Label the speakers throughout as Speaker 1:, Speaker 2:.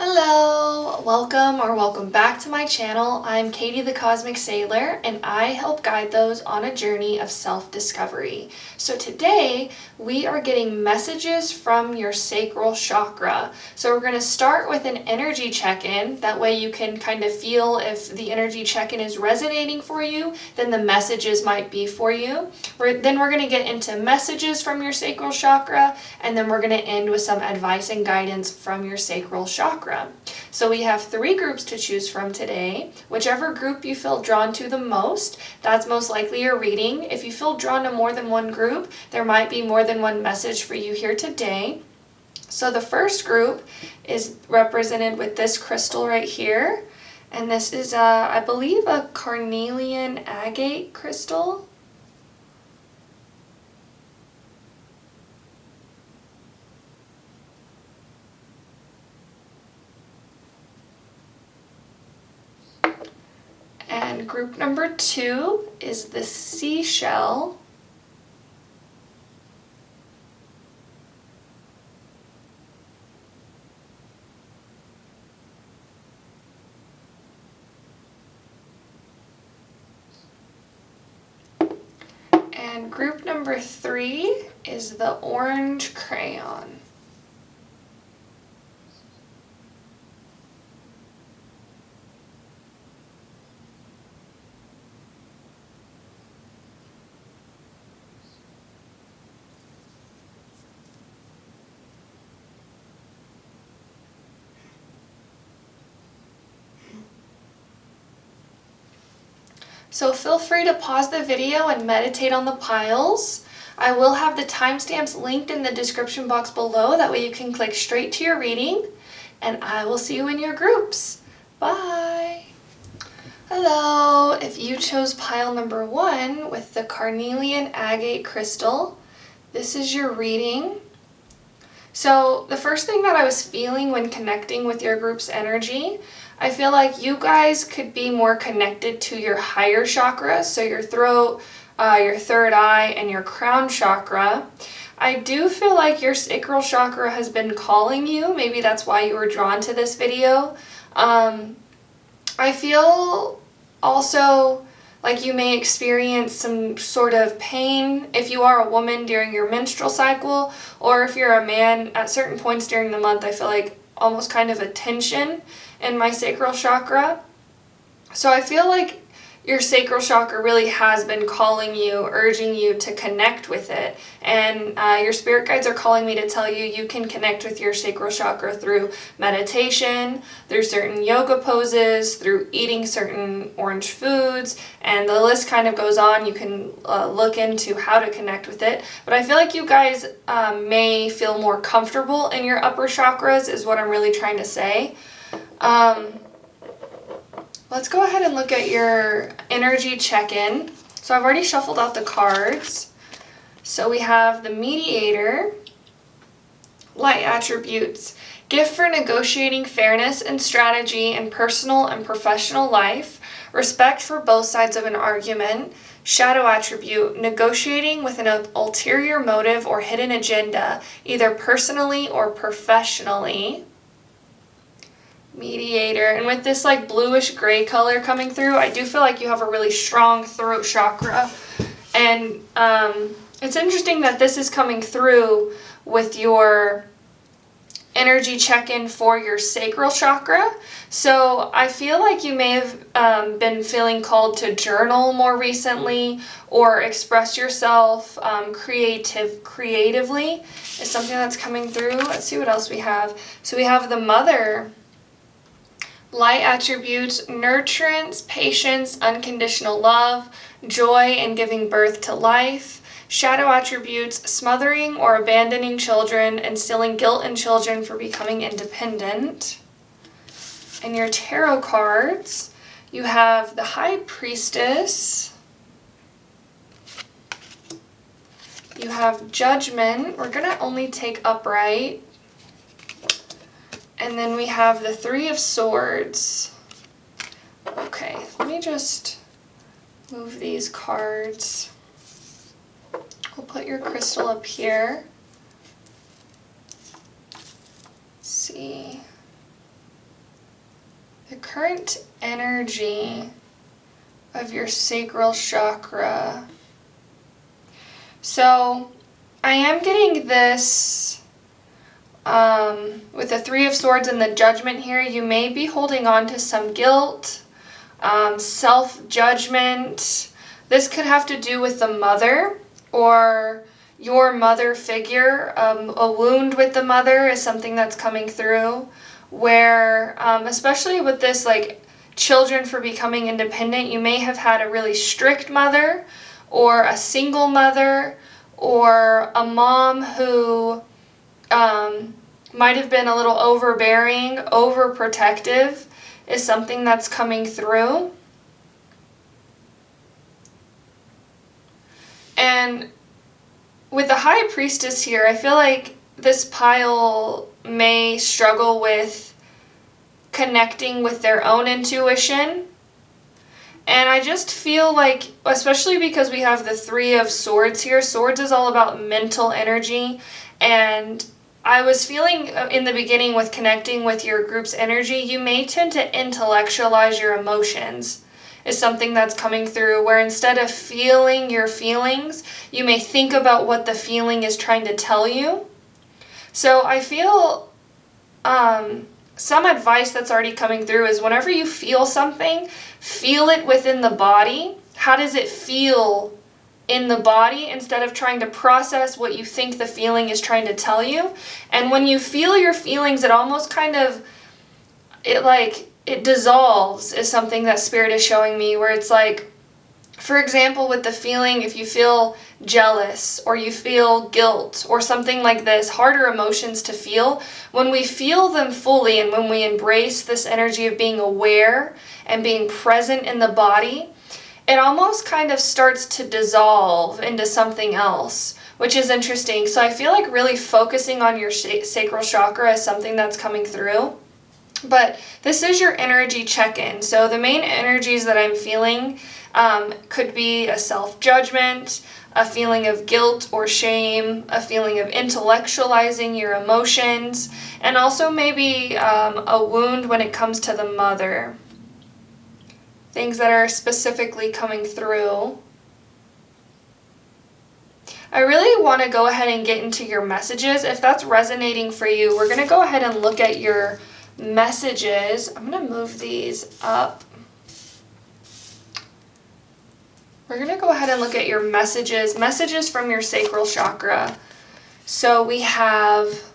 Speaker 1: Hello, welcome back to my channel. I'm Katie.the.cosmic.sailor and I help guide those on a journey of self-discovery. So today we are getting messages from your sacral chakra. So we're going to start with an energy check-in. That way you can kind of feel if the energy check-in is resonating for you, then the messages might be for you. Then we're going to get into messages from your sacral chakra, and then we're going to end with some advice and guidance from your sacral chakra. So we have 3 groups to choose from today. Whichever group you feel drawn to the most, that's most likely your reading. If you feel drawn to more than one group, there might be more than one message for you here today. So the first group is represented with this crystal right here. And this is, I believe, a Carnelian Agate crystal. And group number 2 is the seashell. And group number 3 is the orange crayon. So feel free to pause the video and meditate on the piles. I will have the timestamps linked in the description box below, that way you can click straight to your reading, and I will see you in your groups. Bye! Hello! If you chose pile number 1 with the Carnelian Agate crystal, this is your reading. So the first thing that I was feeling when connecting with your group's energy, I feel like you guys could be more connected to your higher chakras, so your throat, your third eye, and your crown chakra. I do feel like your sacral chakra has been calling you. Maybe that's why you were drawn to this video. I feel also like you may experience some sort of pain if you are a woman during your menstrual cycle, or if you're a man at certain points during the month. I feel like almost kind of a tension in my sacral chakra. So I feel like your sacral chakra really has been calling you, urging you to connect with it. And your spirit guides are calling me to tell you you can connect with your sacral chakra through meditation, through certain yoga poses, through eating certain orange foods, and the list kind of goes on. You can look into how to connect with it. But I feel like you guys may feel more comfortable in your upper chakras, is what I'm really trying to say. Let's go ahead and look at your energy check-in. So I've already shuffled out the cards. So we have the mediator, light attributes, gift for negotiating fairness and strategy in personal and professional life, respect for both sides of an argument, shadow attribute, negotiating with an ulterior motive or hidden agenda, either personally or professionally. Mediator, and with this like bluish gray color coming through, I do feel like you have a really strong throat chakra. And it's interesting that this is coming through with your energy check-in for your sacral chakra. So I feel like you may have been feeling called to journal more recently, or express yourself creatively is something that's coming through. Let's see what else we have. So we have the mother. Light attributes, nurturance, patience, unconditional love, joy in giving birth to life. Shadow attributes, smothering or abandoning children, instilling guilt in children for becoming independent. And your tarot cards, you have the High Priestess. You have Judgment. We're going to only take upright. And then we have the 3 of Swords. Okay, let me just move these cards. We'll put your crystal up here. Let's see. current energy of your sacral chakra. So I am getting this with the Three of Swords and the Judgment here. You may be holding on to some guilt, self-judgment. This could have to do with the mother or your mother figure. A wound with the mother is something that's coming through, where especially with this like children for becoming independent, you may have had a really strict mother or a single mother or a mom who might have been a little overbearing, overprotective is something that's coming through. And with the High Priestess here, I feel like this Pyle may struggle with connecting with their own intuition. And I just feel like, especially because we have the Three of Swords here, Swords is all about mental energy, and I was feeling in the beginning with connecting with your group's energy, you may tend to intellectualize your emotions, is something that's coming through, where instead of feeling your feelings, you may think about what the feeling is trying to tell you. So I feel some advice that's already coming through is whenever you feel something, feel it within the body. How does it feel in the body, instead of trying to process what you think the feeling is trying to tell you? And when you feel your feelings, it almost kind of, it dissolves, is something that Spirit is showing me, where it's like, for example, with the feeling, if you feel jealous or you feel guilt or something like this, harder emotions to feel, when we feel them fully and when we embrace this energy of being aware and being present in the body, it almost kind of starts to dissolve into something else, which is interesting. So I feel like really focusing on your sacral chakra is something that's coming through. But this is your energy check-in. So the main energies that I'm feeling could be a self-judgment, a feeling of guilt or shame, a feeling of intellectualizing your emotions, and also maybe a wound when it comes to the mother. Things that are specifically coming through. I really want to go ahead and get into your messages. If that's resonating for you, we're going to go ahead and look at your messages. I'm going to move these up. We're going to go ahead and look at your messages. Messages from your sacral chakra. So we have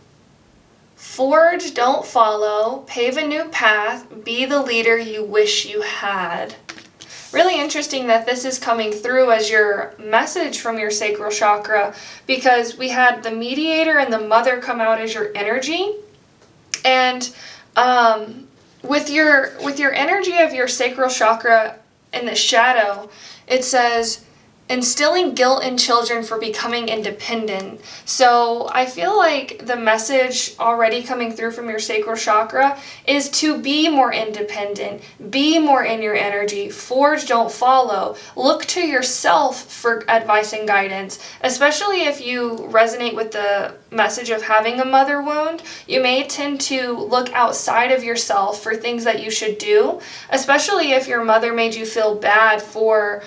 Speaker 1: forge, don't follow, pave a new path, be the leader you wish you had. Really interesting that this is coming through as your message from your sacral chakra, because we had the mediator and the mother come out as your energy. And with your energy of your sacral chakra in the shadow, it says instilling guilt in children for becoming independent. So I feel like the message already coming through from your sacral chakra is to be more independent, be more in your energy, forge, don't follow. Look to yourself for advice and guidance, especially if you resonate with the message of having a mother wound. You may tend to look outside of yourself for things that you should do, especially if your mother made you feel bad for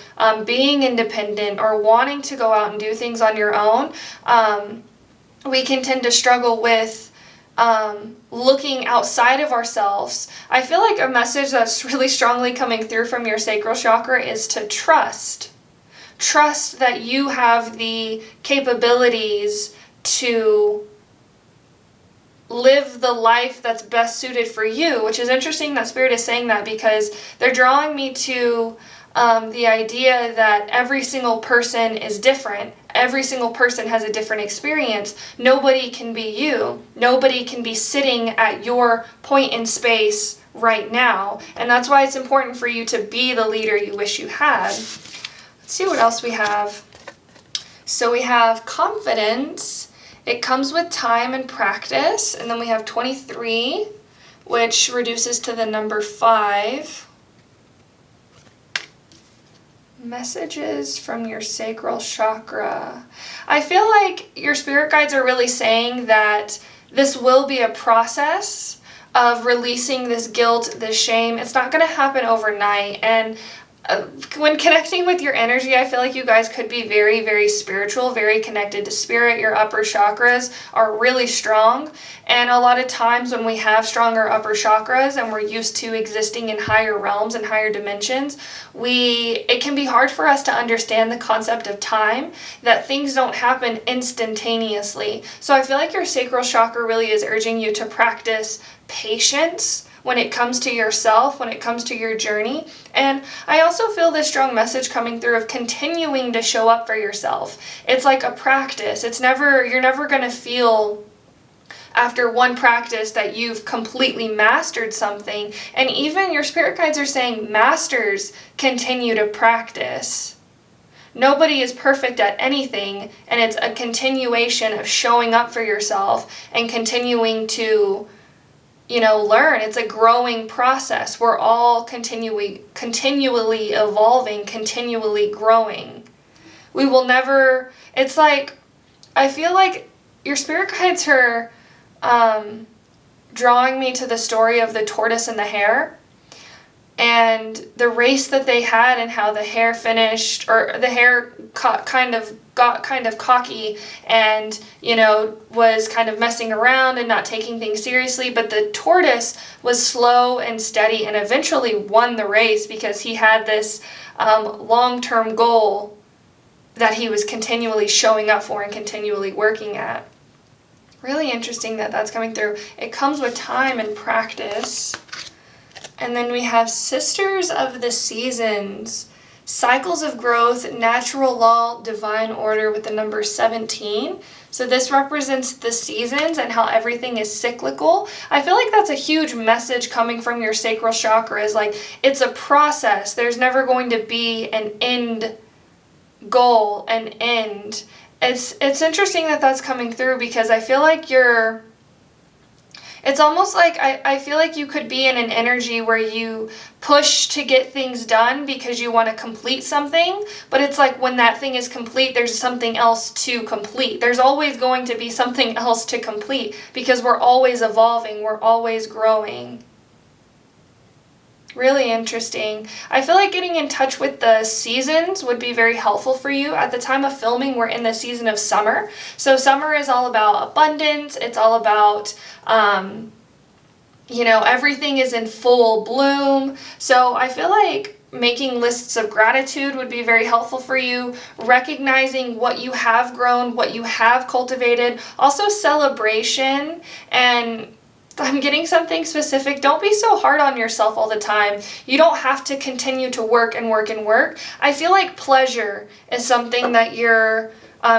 Speaker 1: being independent or wanting to go out and do things on your own. We can tend to struggle with looking outside of ourselves. I feel like a message that's really strongly coming through from your sacral chakra is to trust. Trust that you have the capabilities to live the life that's best suited for you, which is interesting that Spirit is saying that, because they're drawing me to the idea that every single person is different. Every single person has a different experience. Nobody can be you. Nobody can be sitting at your point in space right now. And that's why it's important for you to be the leader you wish you had. Let's see what else we have. So we have confidence. It comes with time and practice. And then we have 23, which reduces to the number 5. Messages from your sacral chakra. I feel like your spirit guides are really saying that this will be a process. of releasing this guilt, this shame. It's not going to happen overnight. And when connecting with your energy, I feel like you guys could be very, very spiritual, very connected to spirit. Your upper chakras are really strong. And a lot of times when we have stronger upper chakras and we're used to existing in higher realms and higher dimensions, it can be hard for us to understand the concept of time, that things don't happen instantaneously. So I feel like your sacral chakra really is urging you to practice patience when it comes to yourself, when it comes to your journey. And I also feel this strong message coming through of continuing to show up for yourself. It's like a practice. You're never going to feel after one practice that you've completely mastered something. And even your spirit guides are saying masters continue to practice. Nobody is perfect at anything, and it's a continuation of showing up for yourself and continuing to learn. It's a growing process. We're all continually evolving, continually growing. We will never, it's like, I feel like your spirit guides are drawing me to the story of the tortoise and the hare, and the race that they had, and how the hare finished, or the hare got kind of cocky and was kind of messing around and not taking things seriously, but the tortoise was slow and steady and eventually won the race because he had this long-term goal that he was continually showing up for and continually working at. Really interesting that that's coming through. It comes with time and practice. And then we have Sisters of the Seasons. Cycles of growth, natural law, divine order with the number 17. So this represents the seasons and how everything is cyclical. I feel like that's a huge message coming from your sacral chakra, is like, it's a process. There's never going to be an end goal, an end. It's interesting that that's coming through, because I feel like it's almost like I feel like you could be in an energy where you push to get things done because you want to complete something, but it's like when that thing is complete, there's something else to complete. There's always going to be something else to complete because we're always evolving, we're always growing. Really interesting. I feel like getting in touch with the seasons would be very helpful for you. At the time of filming, we're in the season of summer. So summer is all about abundance. It's all about, everything is in full bloom. So I feel like making lists of gratitude would be very helpful for you. Recognizing what you have grown, what you have cultivated. Also celebration, and I'm getting something specific. Don't be so hard on yourself all the time. You don't have to continue to work and work and work. I feel like pleasure is something that your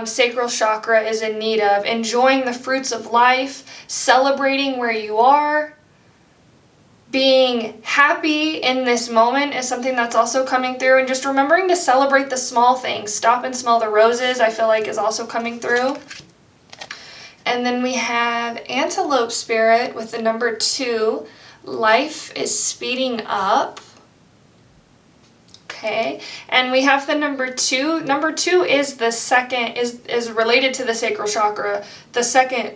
Speaker 1: sacral chakra is in need of. Enjoying the fruits of life, celebrating where you are, being happy in this moment is something that's also coming through, and just remembering to celebrate the small things. Stop and smell the roses, I feel like, is also coming through. And then we have Antelope Spirit with the number 2. Life is speeding up. Okay. And we have the number 2. Number 2 is the second, is related to the sacral chakra. The second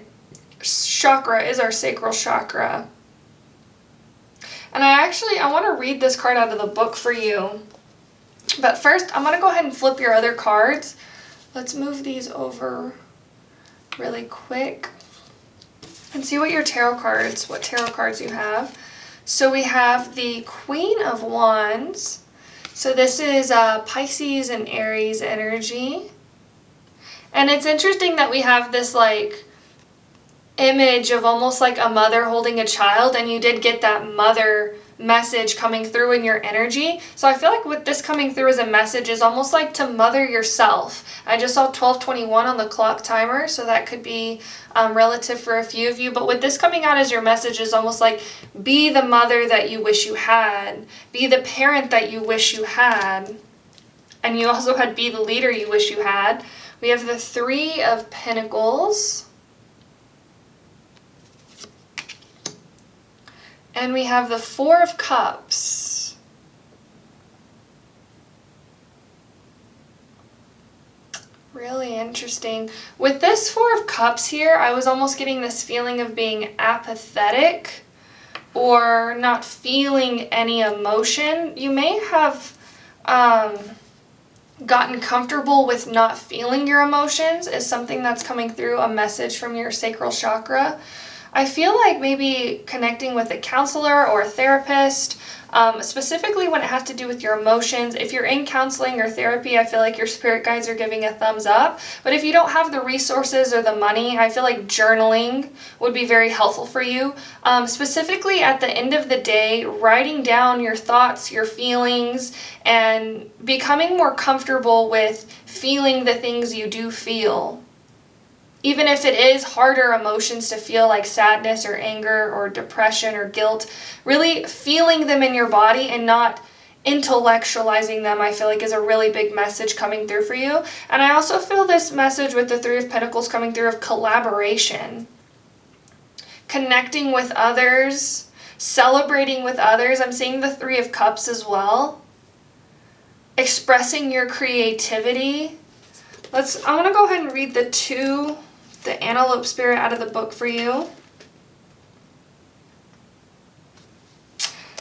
Speaker 1: chakra is our sacral chakra. And I want to read this card out of the book for you. But first, I'm going to go ahead and flip your other cards. Let's move these over really quick and see what tarot cards you have. So we have the Queen of Wands. So this is Pisces and Aries energy. And it's interesting that we have this like image of almost like a mother holding a child, and you did get that mother message coming through in your energy. So I feel like with this coming through as a message is almost like to mother yourself. I just saw 12:21 on the clock timer, so that could be relative for a few of you. But with this coming out as your message is almost like be the mother that you wish you had, be the parent that you wish you had, and you also had be the leader you wish you had. We have the 3 of Pentacles. And we have the 4 of Cups. Really interesting. With this 4 of Cups here, I was almost getting this feeling of being apathetic or not feeling any emotion. You may have gotten comfortable with not feeling your emotions is something that's coming through, a message from your sacral chakra. I feel like maybe connecting with a counselor or a therapist, specifically when it has to do with your emotions. If you're in counseling or therapy, I feel like your spirit guides are giving a thumbs up. But if you don't have the resources or the money, I feel like journaling would be very helpful for you. Specifically at the end of the day, writing down your thoughts, your feelings, and becoming more comfortable with feeling the things you do feel. Even if it is harder emotions to feel, like sadness or anger or depression or guilt, really feeling them in your body and not intellectualizing them, I feel like is a really big message coming through for you. And I also feel this message with the Three of Pentacles coming through of collaboration. Connecting with others, celebrating with others. I'm seeing the Three of Cups as well. Expressing your creativity. I want to go ahead and read the Antelope Spirit out of the book for you.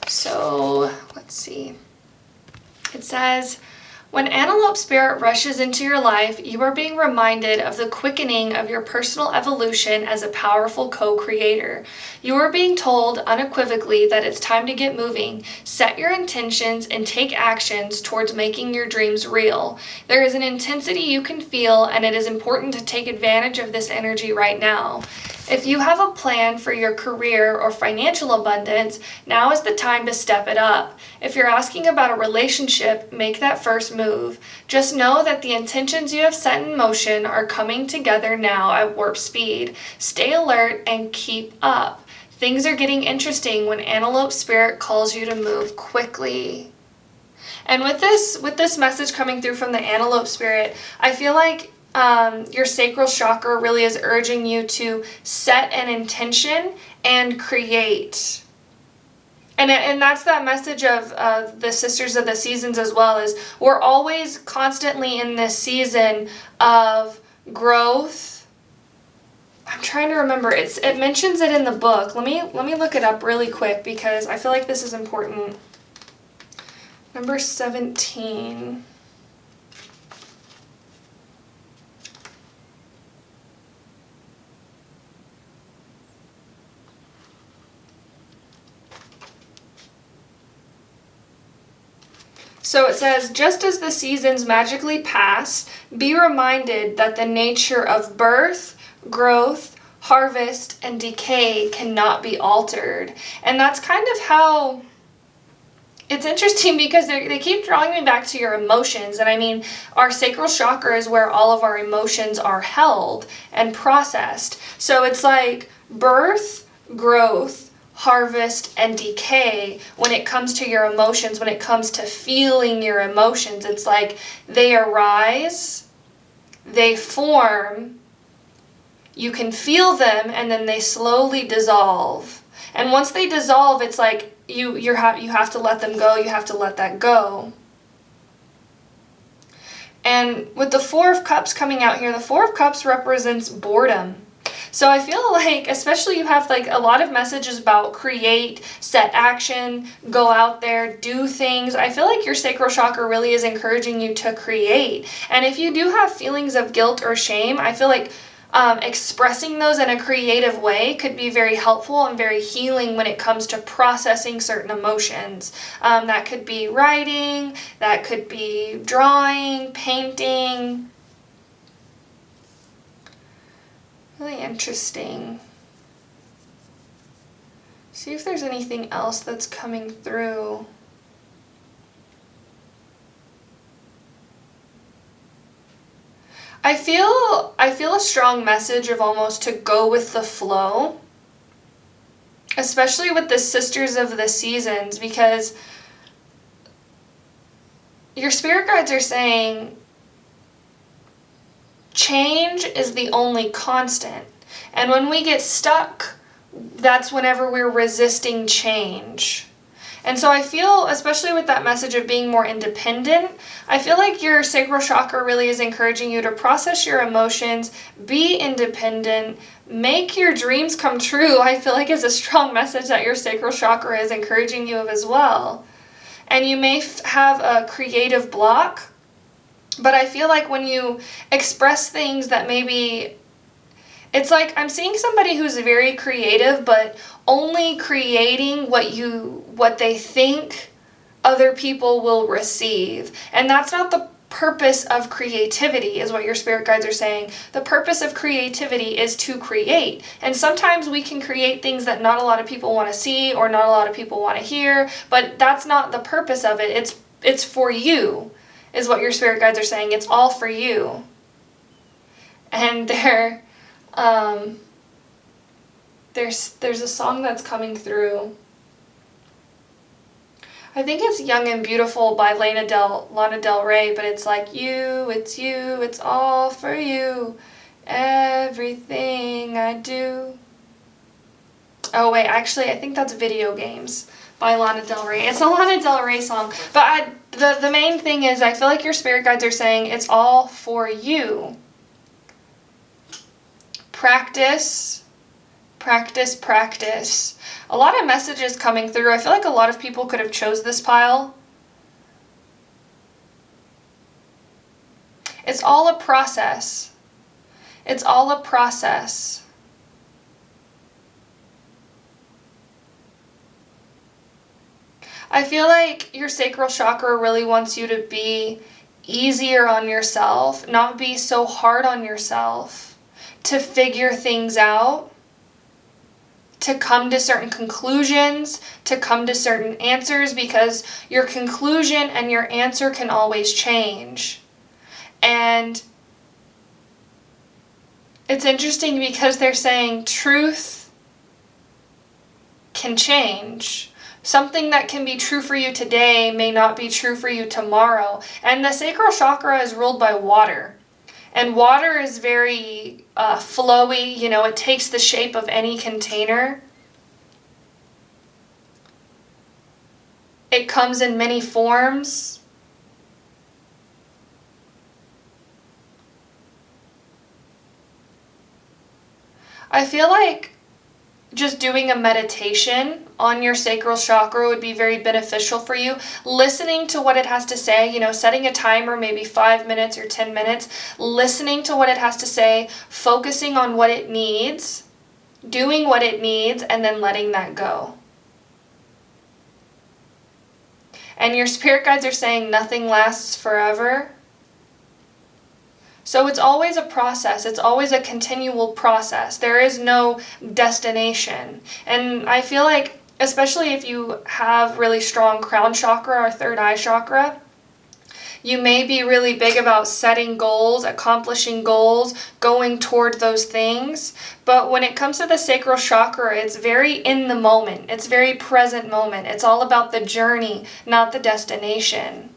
Speaker 1: So, let's see. It says, when Antelope Spirit rushes into your life, you are being reminded of the quickening of your personal evolution as a powerful co-creator. You are being told unequivocally that it's time to get moving, set your intentions, and take actions towards making your dreams real. There is an intensity you can feel, and it is important to take advantage of this energy right now. If you have a plan for your career or financial abundance, now is the time to step it up. If you're asking about a relationship, make that first move. Just know that the intentions you have set in motion are coming together now at warp speed. Stay alert and keep up. Things are getting interesting when Antelope Spirit calls you to move quickly. And with this message coming through from the Antelope Spirit, I feel like your sacral chakra really is urging you to set an intention and create. And that's that message of the Sisters of the Seasons as well, is we're always constantly in this season of growth. I'm trying to remember. It mentions it in the book. Let me look it up really quick because I feel like this is important. Number 17. So it says, just as the seasons magically pass, be reminded that the nature of birth, growth, harvest, and decay cannot be altered. And that's kind of how it's interesting, because they keep drawing me back to your emotions. And I mean, our sacral chakra is where all of our emotions are held and processed. So it's like birth, growth, harvest, and decay when it comes to your emotions, when it comes to feeling your emotions. It's like they arise, they form, you can feel them, and then they slowly dissolve. And once they dissolve, it's like you have to let them go, you have to let that go. And with the Four of Cups coming out here, the Four of Cups represents boredom. So I feel like, especially you have like a lot of messages about create, set action, go out there, do things. I feel like your sacral chakra really is encouraging you to create. And if you do have feelings of guilt or shame, I feel like expressing those in a creative way could be very helpful and very healing when it comes to processing certain emotions. That could be writing, that could be drawing, painting. Really interesting. See if there's anything else that's coming through. I feel a strong message of almost to go with the flow, especially with the Sisters of the Seasons, because your spirit guides are saying change is the only constant. And when we get stuck, that's whenever we're resisting change. And so I feel, especially with that message of being more independent, I feel like your sacral chakra really is encouraging you to process your emotions, be independent, make your dreams come true. I feel like it's a strong message that your sacral chakra is encouraging you of as well. And you may have a creative block, but I feel like when you express things that maybe, it's like I'm seeing somebody who's very creative, but only creating what they think other people will receive. And that's not the purpose of creativity, is what your spirit guides are saying. The purpose of creativity is to create. And sometimes we can create things that not a lot of people want to see or not a lot of people want to hear, but that's not the purpose of it. It's for you, is what your spirit guides are saying. It's all for you. And there's a song that's coming through. I think it's Young and Beautiful by Lana Del Rey, but it's like, it's all for you, everything I do. Oh wait, actually I think that's Video Games by Lana Del Rey. It's a Lana Del Rey song, but the main thing is I feel like your spirit guides are saying it's all for you. Practice. Practice, practice. A lot of messages coming through. I feel like a lot of people could have chose this pile. It's all a process. It's all a process. I feel like your sacral chakra really wants you to be easier on yourself, not be so hard on yourself, to figure things out, to come to certain conclusions, to come to certain answers, because your conclusion and your answer can always change. And it's interesting because they're saying truth can change. Something that can be true for you today may not be true for you tomorrow. And the sacral chakra is ruled by water. And water is very flowy, it takes the shape of any container. It comes in many forms. I feel like just doing a meditation on your sacral chakra would be very beneficial for you. Listening to what it has to say, setting a timer, maybe 5 minutes or 10 minutes, listening to what it has to say, focusing on what it needs, doing what it needs, and then letting that go. And your spirit guides are saying nothing lasts forever. So it's always a process. It's always a continual process. There is no destination. And I feel like, especially if you have really strong crown chakra or third eye chakra, you may be really big about setting goals, accomplishing goals, going toward those things. But when it comes to the sacral chakra, it's very in the moment. It's very present moment. It's all about the journey, not the destination.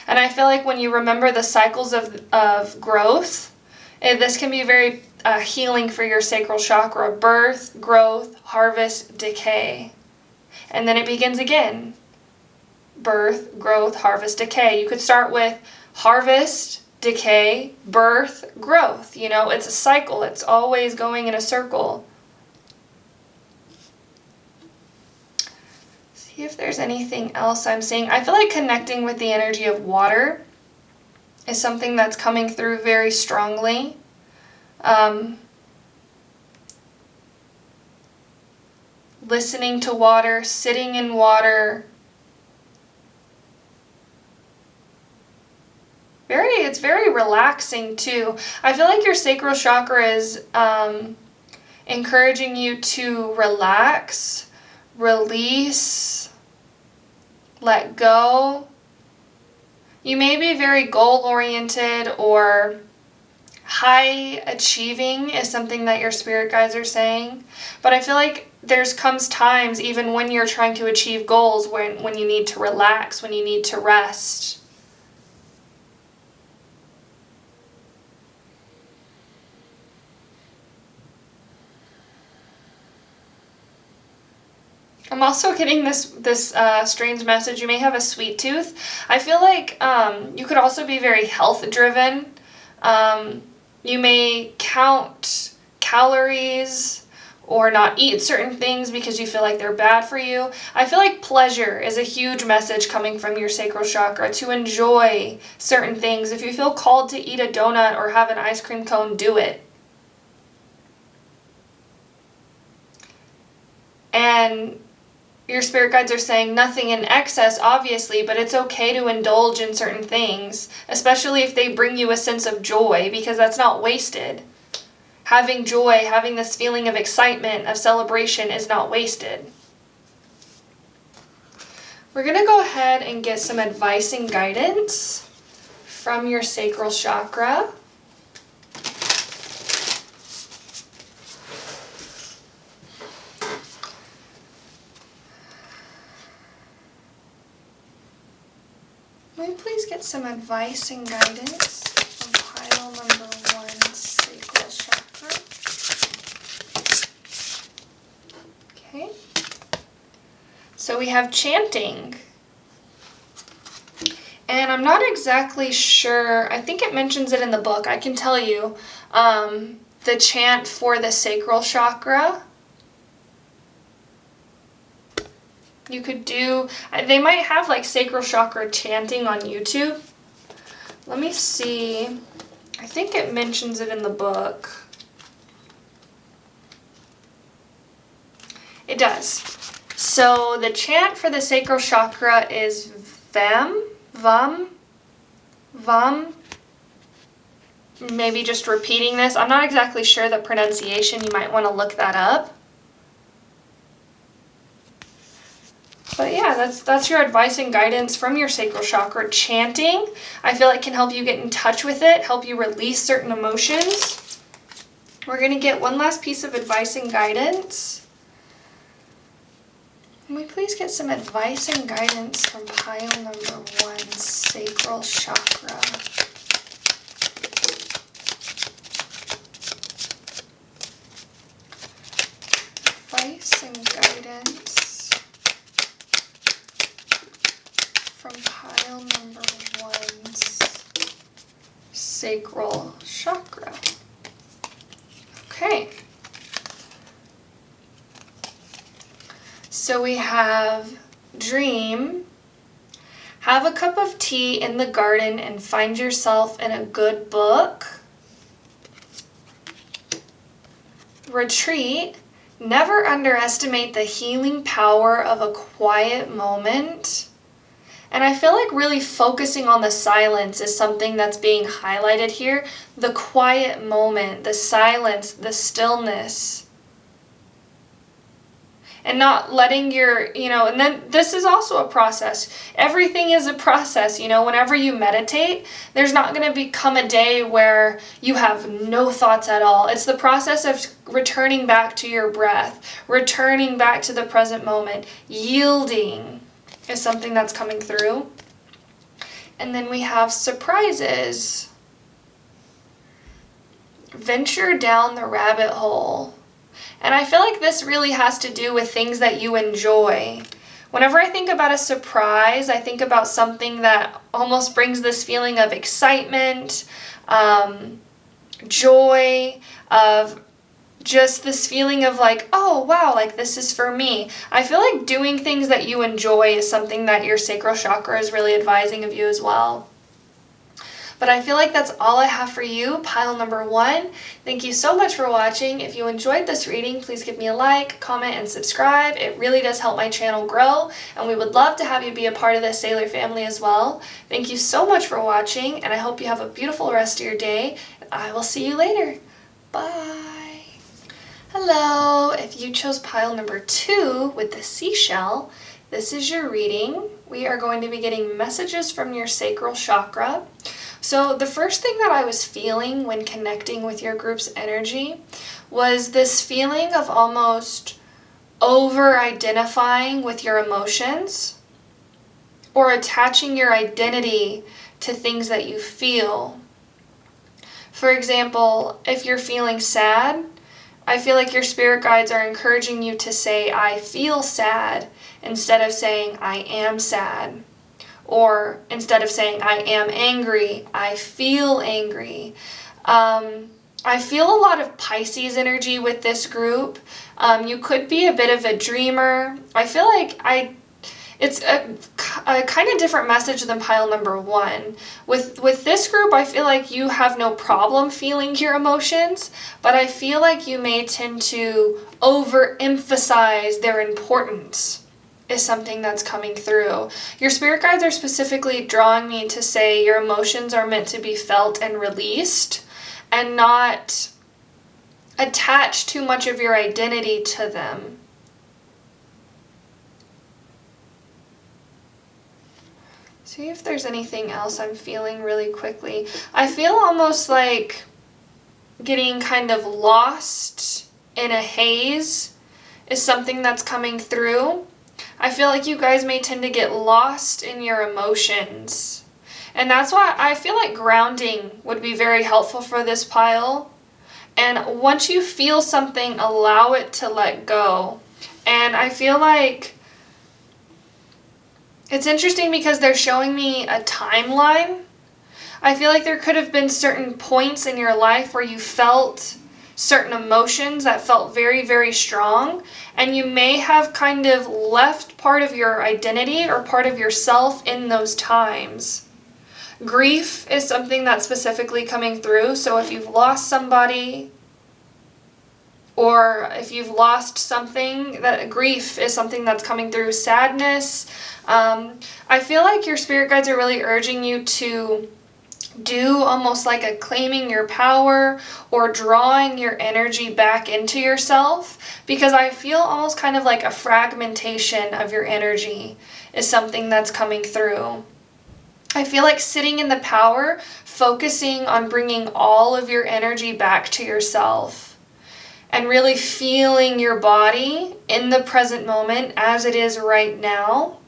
Speaker 1: And I feel like when you remember the cycles of growth, this can be very healing for your sacral chakra. Birth, growth, harvest, decay. And then it begins again. Birth, growth, harvest, decay. You could start with harvest, decay, birth, growth. It's a cycle. It's always going in a circle. See if there's anything else I'm seeing. I feel like connecting with the energy of water is something that's coming through very strongly. Listening to water, sitting in water. It's very relaxing too. I feel like your sacral chakra is encouraging you to relax, release, let go. You may be very goal-oriented or high achieving is something that your spirit guides are saying. But I feel like comes times even when you're trying to achieve goals when you need to relax, when you need to rest. I'm also getting this strange message. You may have a sweet tooth. I feel like you could also be very health driven. You may count calories or not eat certain things because you feel like they're bad for you. I feel like pleasure is a huge message coming from your sacral chakra, to enjoy certain things. If you feel called to eat a donut or have an ice cream cone, do it. And your spirit guides are saying nothing in excess, obviously, but it's okay to indulge in certain things, especially if they bring you a sense of joy, because that's not wasted. Having joy, having this feeling of excitement, of celebration is not wasted. We're going to go ahead and get some advice and guidance from your sacral chakra. May I please get some advice and guidance from pile number 1, sacral chakra? Okay. So we have chanting. And I'm not exactly sure, I think it mentions it in the book. I can tell you the chant for the sacral chakra. You could do, they might have like sacral chakra chanting on YouTube. Let me see. I think it mentions it in the book. It does. So the chant for the sacral chakra is Vam. Maybe just repeating this. I'm not exactly sure the pronunciation. You might want to look that up. But yeah, that's your advice and guidance from your sacral chakra. Chanting, I feel like, can help you get in touch with it, help you release certain emotions. We're going to get one last piece of advice and guidance. Can we please get some advice and guidance from pile number 1, sacral chakra? Advice and guidance from pile number 1's sacral chakra. Okay. So we have dream, have a cup of tea in the garden and find yourself in a good book. Retreat, never underestimate the healing power of a quiet moment. And I feel like really focusing on the silence is something that's being highlighted here. The quiet moment, the silence, the stillness. And not letting your, and then this is also a process. Everything is a process, whenever you meditate, there's not going to become a day where you have no thoughts at all. It's the process of returning back to your breath, returning back to the present moment. Yielding is something that's coming through. And then we have surprises. Venture down the rabbit hole. And I feel like this really has to do with things that you enjoy. Whenever I think about a surprise, I think about something that almost brings this feeling of excitement, joy, of just this feeling of like, oh wow, like this is for me. I feel like doing things that you enjoy is something that your sacral chakra is really advising of you as well. But I feel like that's all I have for you, pile number 1. Thank you so much for watching. If you enjoyed this reading, please give me a like, comment, and subscribe. It really does help my channel grow, and we would love to have you be a part of the Sailor family as well. Thank you so much for watching, and I hope you have a beautiful rest of your day. I will see you later. Bye. Hello. If you chose pile number 2 with the seashell, this is your reading. We are going to be getting messages from your sacral chakra. So the first thing that I was feeling when connecting with your group's energy was this feeling of almost over-identifying with your emotions or attaching your identity to things that you feel. For example, if you're feeling sad, I feel like your spirit guides are encouraging you to say, I feel sad, instead of saying, I am sad. Or instead of saying, I am angry, I feel angry. I feel a lot of Pisces energy with this group. You could be a bit of a dreamer. I feel like it's a kind of different message than pile number 1. With this group, I feel like you have no problem feeling your emotions, but I feel like you may tend to overemphasize their importance, is something that's coming through. Your spirit guides are specifically drawing me to say your emotions are meant to be felt and released, and not attach too much of your identity to them. See if there's anything else I'm feeling really quickly. I feel almost like getting kind of lost in a haze is something that's coming through. I feel like you guys may tend to get lost in your emotions. And that's why I feel like grounding would be very helpful for this pile. And once you feel something, allow it to let go. And I feel like it's interesting because they're showing me a timeline. I feel like there could have been certain points in your life where you felt certain emotions that felt very, very strong, and you may have kind of left part of your identity or part of yourself in those times. Grief is something that's specifically coming through, so if you've lost somebody, or if you've lost something, that grief is something that's coming through. Sadness. I feel like your spirit guides are really urging you to do almost like a claiming your power or drawing your energy back into yourself, because I feel almost kind of like a fragmentation of your energy is something that's coming through. I feel like sitting in the power, focusing on bringing all of your energy back to yourself and really feeling your body in the present moment as it is right now.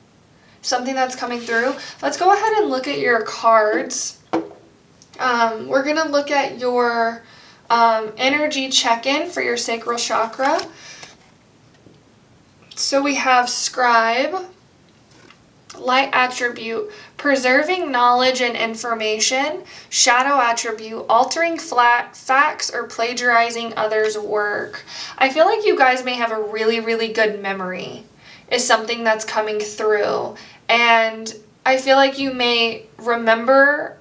Speaker 1: Something that's coming through. Let's go ahead and look at your cards. We're going to look at your energy check-in for your sacral chakra. So we have Scribe, Light Attribute, Preserving Knowledge and Information, Shadow Attribute, Altering Facts or Plagiarizing Others' Work. I feel like you guys may have a really, really good memory, is something that's coming through. And I feel like you may remember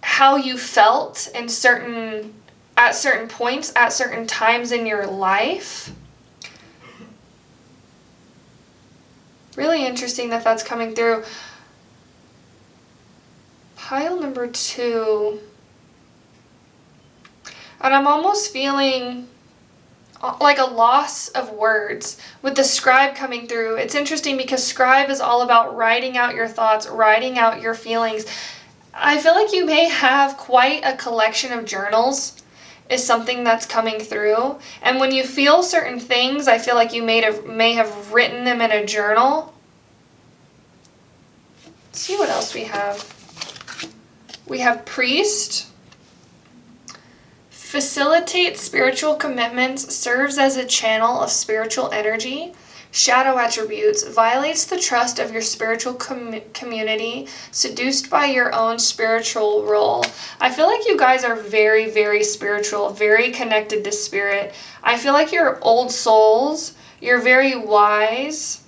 Speaker 1: how you felt at certain points, at certain times in your life. Really interesting that that's coming through. Pile number 2. And I'm almost feeling like a loss of words with the Scribe coming through. It's interesting because Scribe is all about writing out your thoughts, writing out your feelings. I feel like you may have quite a collection of journals is something that's coming through. And when you feel certain things, I feel like you may have written them in a journal. Let's see what else we have. We have Priest. Facilitates spiritual commitments, serves as a channel of spiritual energy. Shadow Attributes, violates the trust of your spiritual community, seduced by your own spiritual role. I feel like you guys are very, very spiritual, very connected to spirit. I feel like you're old souls, you're very wise,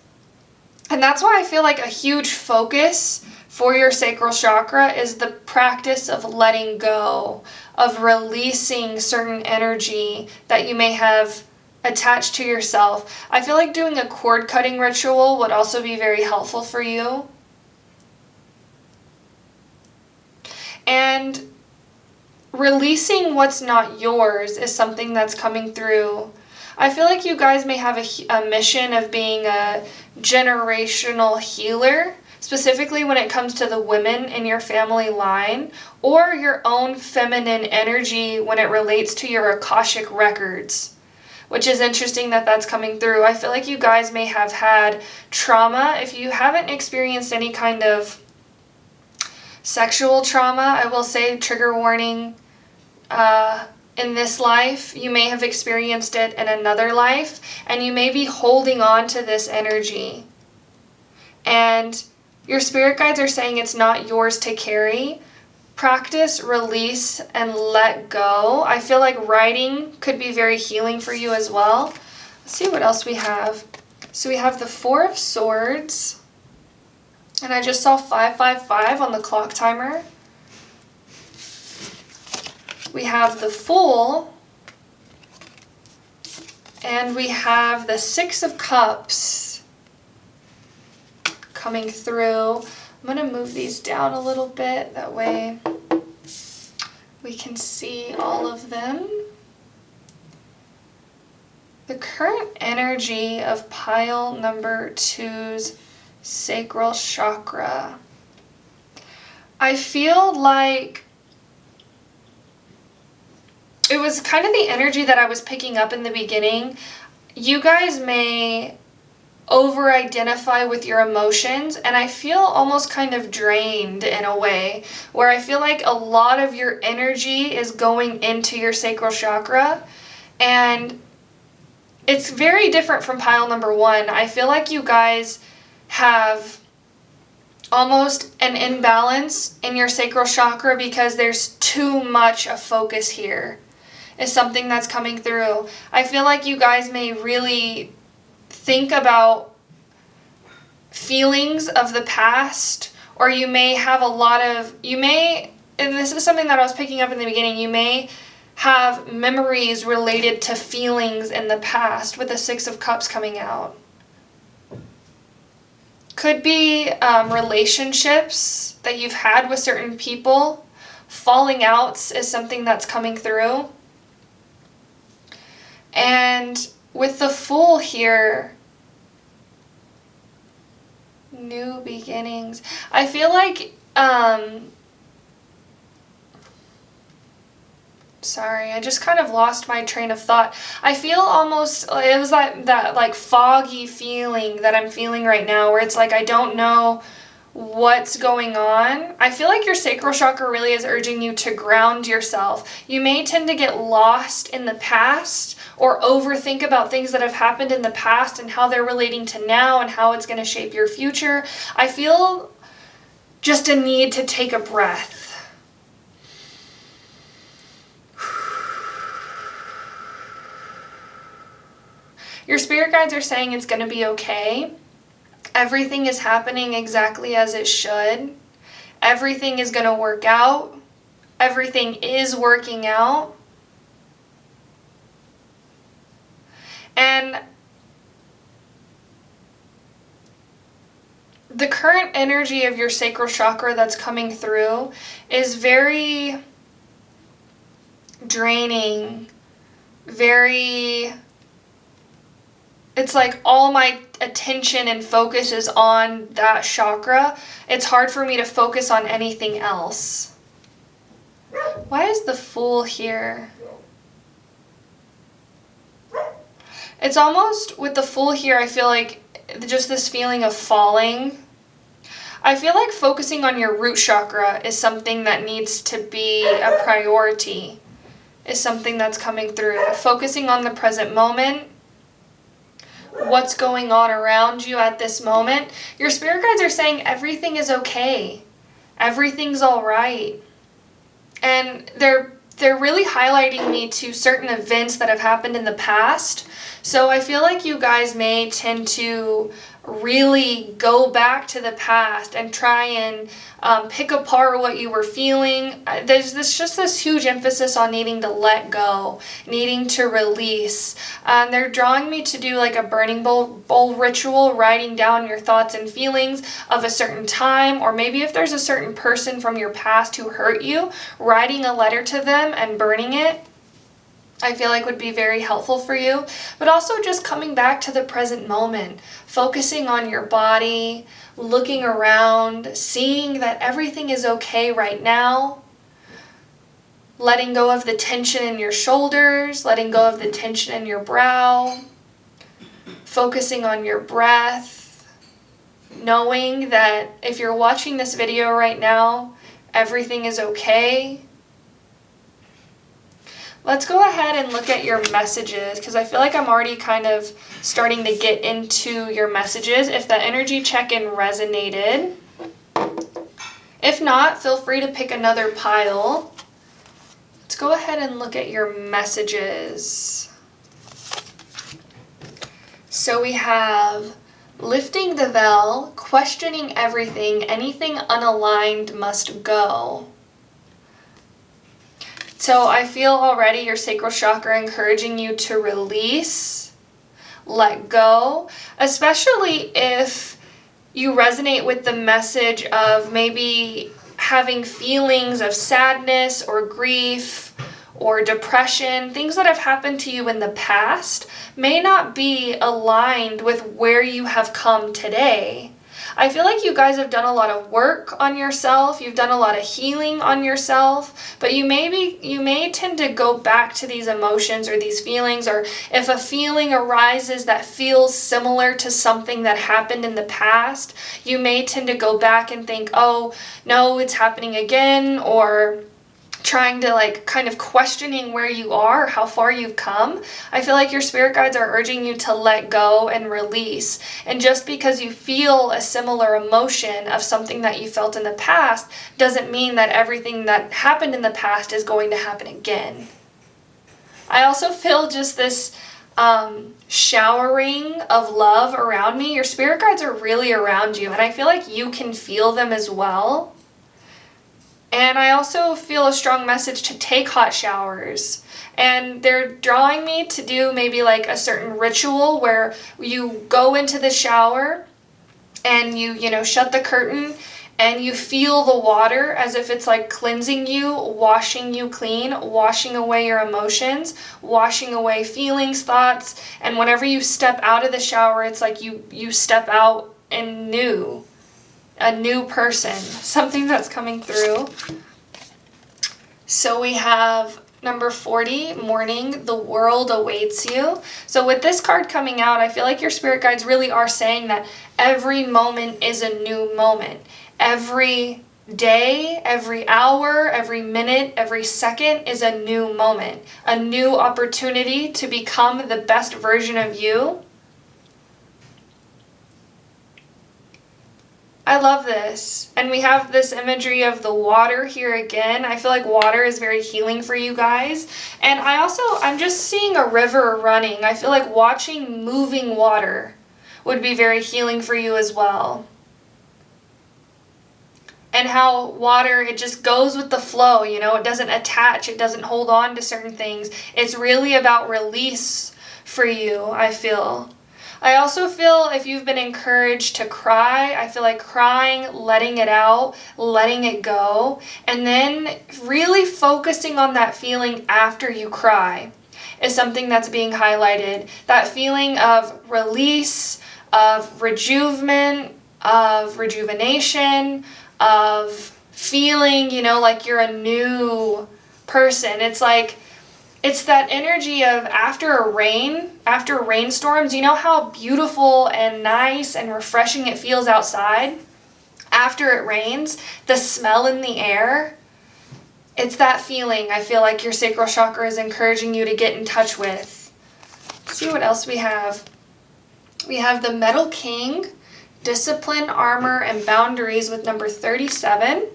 Speaker 1: and that's why I feel like a huge focus for your sacral chakra is the practice of letting go, of releasing certain energy that you may have attached to yourself. I feel like doing a cord cutting ritual would also be very helpful for you. And releasing what's not yours is something that's coming through. I feel like you guys may have a mission of being a generational healer, specifically when it comes to the women in your family line, or your own feminine energy when it relates to your Akashic records, which is interesting that that's coming through. I feel like you guys may have had trauma. If you haven't experienced any kind of sexual trauma, I will say, trigger warning, in this life. You may have experienced it in another life, and you may be holding on to this energy. And your spirit guides are saying it's not yours to carry. Practice, release, and let go. I feel like writing could be very healing for you as well. Let's see what else we have. So we have the Four of Swords. And I just saw 555 on the clock timer. We have the Fool. And we have the Six of Cups coming through. I'm going to move these down a little bit. That way we can see all of them. The current energy of pile number 2's sacral chakra. I feel like it was kind of the energy that I was picking up in the beginning. You guys may over-identify with your emotions, and I feel almost kind of drained in a way, where I feel like a lot of your energy is going into your sacral chakra, and it's very different from pile number 1. I feel like you guys have almost an imbalance in your sacral chakra because there's too much of focus here, is something that's coming through. I feel like you guys may really think about feelings of the past, or you may have a lot of, and this is something that I was picking up in the beginning, you may have memories related to feelings in the past with the Six of Cups coming out. Could be relationships that you've had with certain people. Falling outs is something that's coming through. And with the Fool here, new beginnings. I feel like, sorry, I just kind of lost my train of thought. I feel almost, it was like that like foggy feeling that I'm feeling right now, where it's like I don't know what's going on. I feel like your sacral chakra really is urging you to ground yourself. You may tend to get lost in the past or overthink about things that have happened in the past and how they're relating to now and how it's going to shape your future. I feel just a need to take a breath. Your spirit guides are saying it's going to be okay. Everything is happening exactly as it should. Everything is going to work out. Everything is working out. And the current energy of your sacral chakra that's coming through is very draining, it's like all my attention and focus is on that chakra. It's hard for me to focus on anything else. Why is the Fool here? It's almost, with the Fool here, I feel like just this feeling of falling. I feel like focusing on your root chakra is something that needs to be a priority, is something that's coming through. Focusing on the present moment, what's going on around you at this moment. Your spirit guides are saying everything is okay. Everything's all right. And they're really highlighting me to certain events that have happened in the past. So I feel like you guys may tend to really go back to the past and try and pick apart what you were feeling. There's just this huge emphasis on needing to let go, needing to release. They're drawing me to do like a burning bowl ritual, writing down your thoughts and feelings of a certain time, or maybe if there's a certain person from your past who hurt you, writing a letter to them and burning it. I feel like would be very helpful for you, but also just coming back to the present moment, focusing on your body, looking around, seeing that everything is okay right now, letting go of the tension in your shoulders, letting go of the tension in your brow, focusing on your breath, knowing that if you're watching this video right now, everything is okay. Let's go ahead and look at your messages, because I feel like I'm already kind of starting to get into your messages. If the energy check-in resonated. If not, feel free to pick another pile. Let's go ahead and look at your messages. So we have lifting the veil, questioning everything, anything unaligned must go. So I feel already your sacral chakra encouraging you to release, let go, especially if you resonate with the message of maybe having feelings of sadness or grief or depression. Things that have happened to you in the past may not be aligned with where you have come today. I feel like you guys have done a lot of work on yourself, you've done a lot of healing on yourself, but you may tend to go back to these emotions or these feelings, or if a feeling arises that feels similar to something that happened in the past, you may tend to go back and think, oh, no, it's happening again, or trying to like kind of questioning where you are, how far you've come. I feel like your spirit guides are urging you to let go and release. And just because you feel a similar emotion of something that you felt in the past doesn't mean that everything that happened in the past is going to happen again. I also feel just this showering of love around me. Your spirit guides are really around you, and I feel like you can feel them as well. And I also feel a strong message to take hot showers. And they're drawing me to do maybe like a certain ritual where you go into the shower and you shut the curtain and you feel the water as if it's like cleansing you, washing you clean, washing away your emotions, washing away feelings, thoughts. And whenever you step out of the shower, it's like you step out and new. A new person, something that's coming through. So we have number 40, morning, the world awaits you. So with this card coming out, I feel like your spirit guides really are saying that every moment is a new moment. Every day, every hour, every minute, every second is a new moment. A new opportunity to become the best version of you. I love this. And we have this imagery of the water here again. I feel like water is very healing for you guys. And I'm just seeing a river running. I feel like watching moving water would be very healing for you as well. And how water, it just goes with the flow, it doesn't attach, it doesn't hold on to certain things. It's really about release for you, I feel. I also feel if you've been encouraged to cry, I feel like crying, letting it out, letting it go, and then really focusing on that feeling after you cry is something that's being highlighted. That feeling of release, of rejuvenation, of feeling, like you're a new person. It's that energy of after rainstorms, you know how beautiful and nice and refreshing it feels outside? After it rains, the smell in the air, it's that feeling I feel like your sacral chakra is encouraging you to get in touch with. Let's see what else we have. We have the Metal King, discipline, armor, and boundaries with number 37,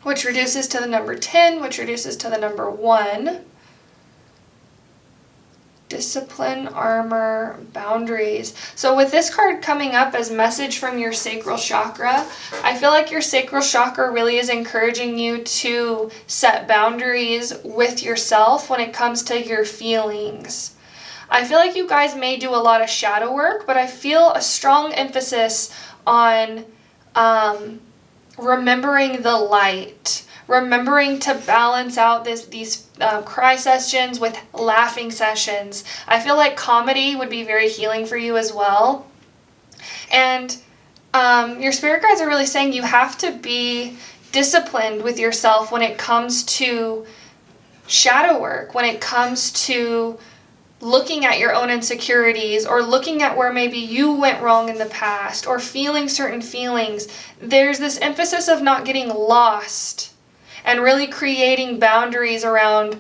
Speaker 1: which reduces to the number 10, which reduces to the number 1. Discipline, armor, boundaries. So with this card coming up as message from your sacral chakra, I feel like your sacral chakra really is encouraging you to set boundaries with yourself when it comes to your feelings. I feel like you guys may do a lot of shadow work, but I feel a strong emphasis on remembering the light. Remembering to balance out these cry sessions with laughing sessions. I feel like comedy would be very healing for you as well. And your spirit guides are really saying you have to be disciplined with yourself when it comes to shadow work, when it comes to looking at your own insecurities or looking at where maybe you went wrong in the past or feeling certain feelings. There's this emphasis of not getting lost and really creating boundaries around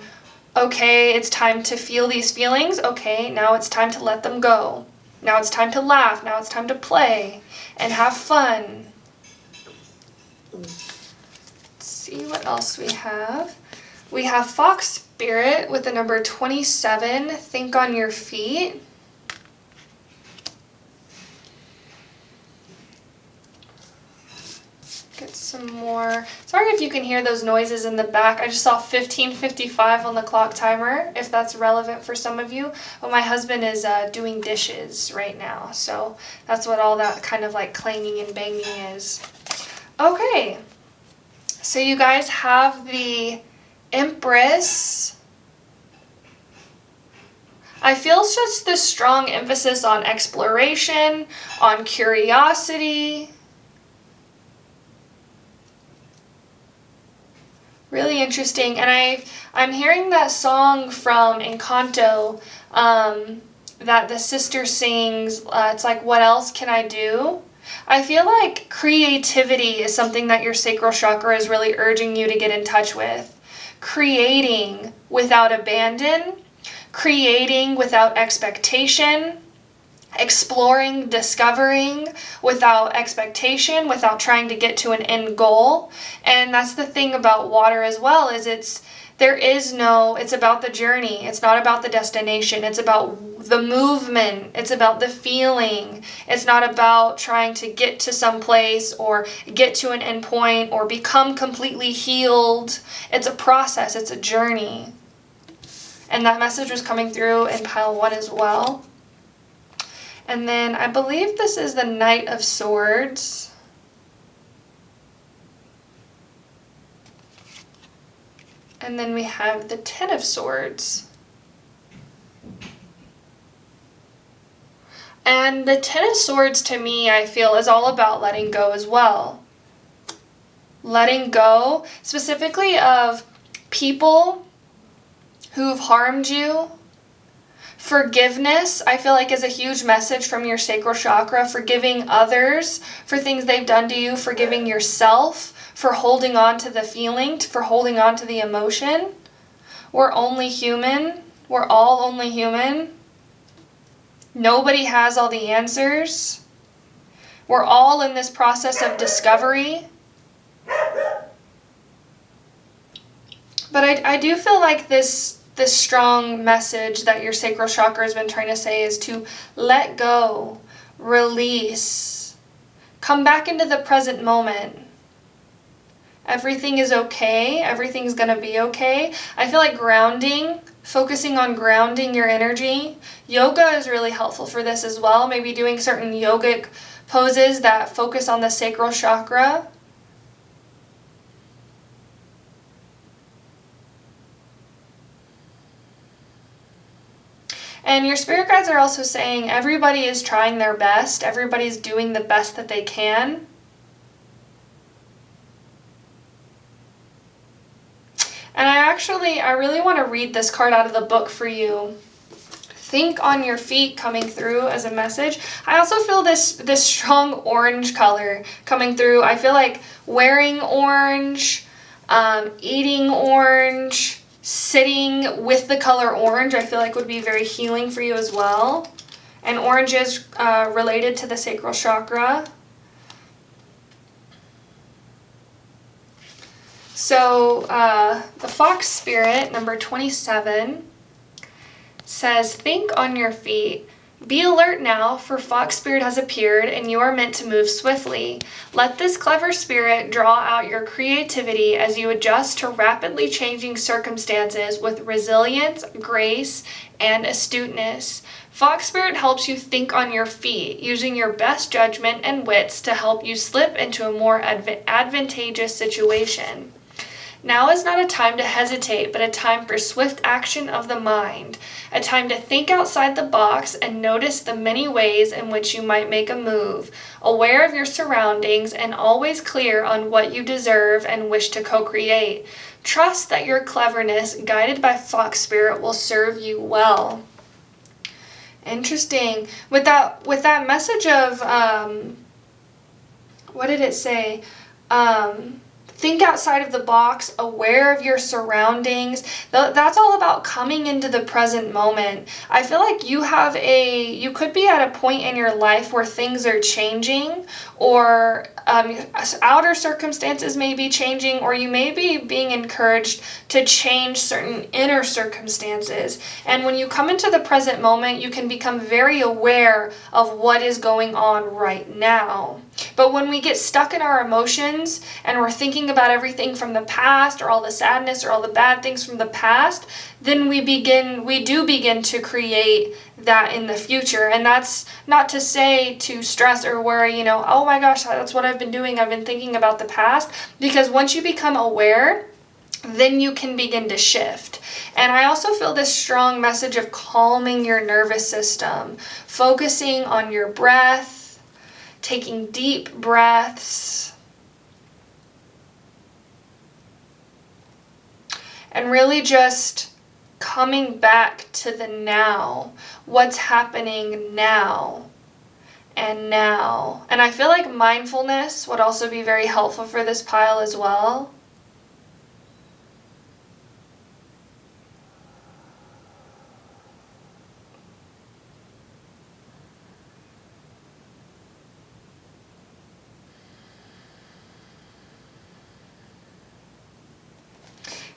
Speaker 1: Okay, it's time to feel these feelings. Okay, now it's time to let them go. Now it's time to laugh. Now it's time to play and have fun. Let's see what else we have. We have Fox Spirit with the number 27, Think on Your Feet. Get some more. Sorry if you can hear those noises in the back. I just saw 15:55 on the clock timer, if that's relevant for some of you. But my husband is doing dishes right now, so that's what all that kind of like clanging and banging is. Okay, so you guys have the Empress. I feel just this strong emphasis on exploration, on curiosity. Really interesting. And I'm hearing that song from Encanto that the sister sings. It's like, what else can I do? I feel like creativity is something that your sacral chakra is really urging you to get in touch with. Creating without abandon, creating without expectation, exploring, discovering without expectation, without trying to get to an end goal. And that's the thing about water as well, is it's about the journey. It's not about the destination. It's about the movement. It's about the feeling. It's not about trying to get to some place or get to an end point or become completely healed. It's a process. It's a journey. And that message was coming through in pile 1 as well. And then I believe this is the Knight of Swords. And then we have the Ten of Swords. And the Ten of Swords to me, I feel, is all about letting go as well. Letting go specifically of people who've harmed you. Forgiveness, I feel like, is a huge message from your sacral chakra. Forgiving others for things they've done to you. Forgiving yourself for holding on to the feeling, for holding on to the emotion. We're only human. We're all only human. Nobody has all the answers. We're all in this process of discovery. But I do feel like this strong message that your sacral chakra has been trying to say is to let go, release, come back into the present moment. Everything is okay. Everything's going to be okay. I feel like grounding, focusing on grounding your energy. Yoga is really helpful for this as well. Maybe doing certain yogic poses that focus on the sacral chakra. And your spirit guides are also saying everybody is trying their best. Everybody's doing the best that they can. And I really want to read this card out of the book for you. Think on your feet coming through as a message. I also feel this strong orange color coming through. I feel like wearing orange, eating orange, sitting with the color orange, I feel like would be very healing for you as well. And orange is related to the sacral chakra. So the Fox Spirit, number 27, says, think on your feet. Be alert now, for Fox Spirit has appeared and you are meant to move swiftly. Let this clever spirit draw out your creativity as you adjust to rapidly changing circumstances with resilience, grace, and astuteness. Fox Spirit helps you think on your feet, using your best judgment and wits to help you slip into a more advantageous situation. Now is not a time to hesitate, but a time for swift action of the mind, a time to think outside the box and notice the many ways in which you might make a move, aware of your surroundings and always clear on what you deserve and wish to co-create. Trust that your cleverness, guided by Fox Spirit, will serve you well. Interesting. With that message of, what did it say? think outside of the box, aware of your surroundings. That's all about coming into the present moment. I feel like you could be at a point in your life where things are changing, or outer circumstances may be changing, or you may be being encouraged to change certain inner circumstances. And when you come into the present moment, you can become very aware of what is going on right now. But when we get stuck in our emotions and we're thinking about everything from the past, or all the sadness or all the bad things from the past, then we do begin to create that in the future. And that's not to say to stress or worry, oh my gosh, that's what I've been doing. I've been thinking about the past. Because once you become aware, then you can begin to shift. And I also feel this strong message of calming your nervous system, focusing on your breath, taking deep breaths, and really just coming back to the now, what's happening now and now. And I feel like mindfulness would also be very helpful for this pile as well.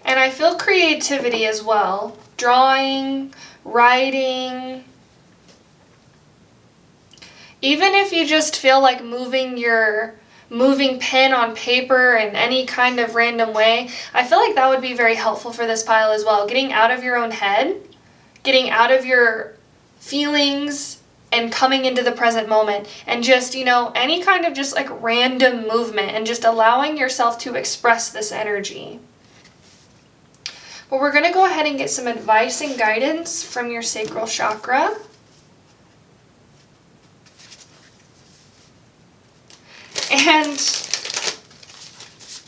Speaker 1: And I feel creativity as well. Drawing, writing. Even if you just feel like moving your moving pen on paper in any kind of random way, I feel like that would be very helpful for this pile as well. Getting out of your own head, getting out of your feelings, and coming into the present moment. And just, any kind of just like random movement, and just allowing yourself to express this energy. But we're going to go ahead and get some advice and guidance from your sacral chakra. And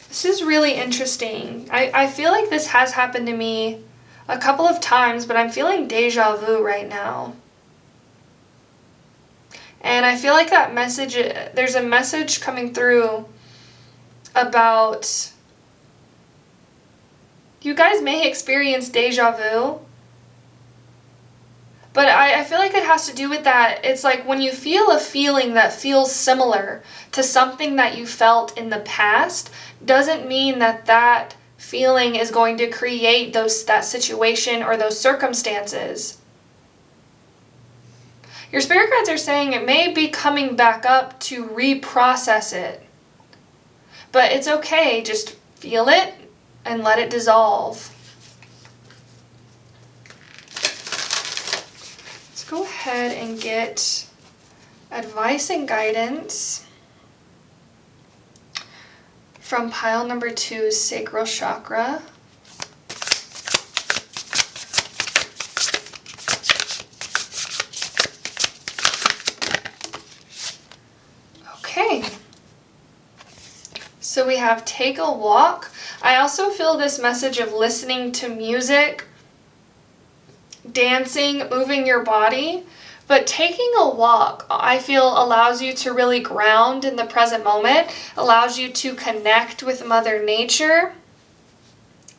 Speaker 1: this is really interesting. I feel like this has happened to me a couple of times, but I'm feeling deja vu right now. And I feel like that message, there's a message coming through about you guys may experience deja vu, but I feel like it has to do with that. It's like when you feel a feeling that feels similar to something that you felt in the past, doesn't mean that that feeling is going to create that situation or those circumstances. Your spirit guides are saying it may be coming back up to reprocess it. But it's okay, just feel it and let it dissolve. Let's go ahead and get advice and guidance from pile number 2's sacral chakra. Okay. So we have take a walk. I also feel this message of listening to music, dancing, moving your body. But taking a walk, I feel, allows you to really ground in the present moment, allows you to connect with Mother Nature,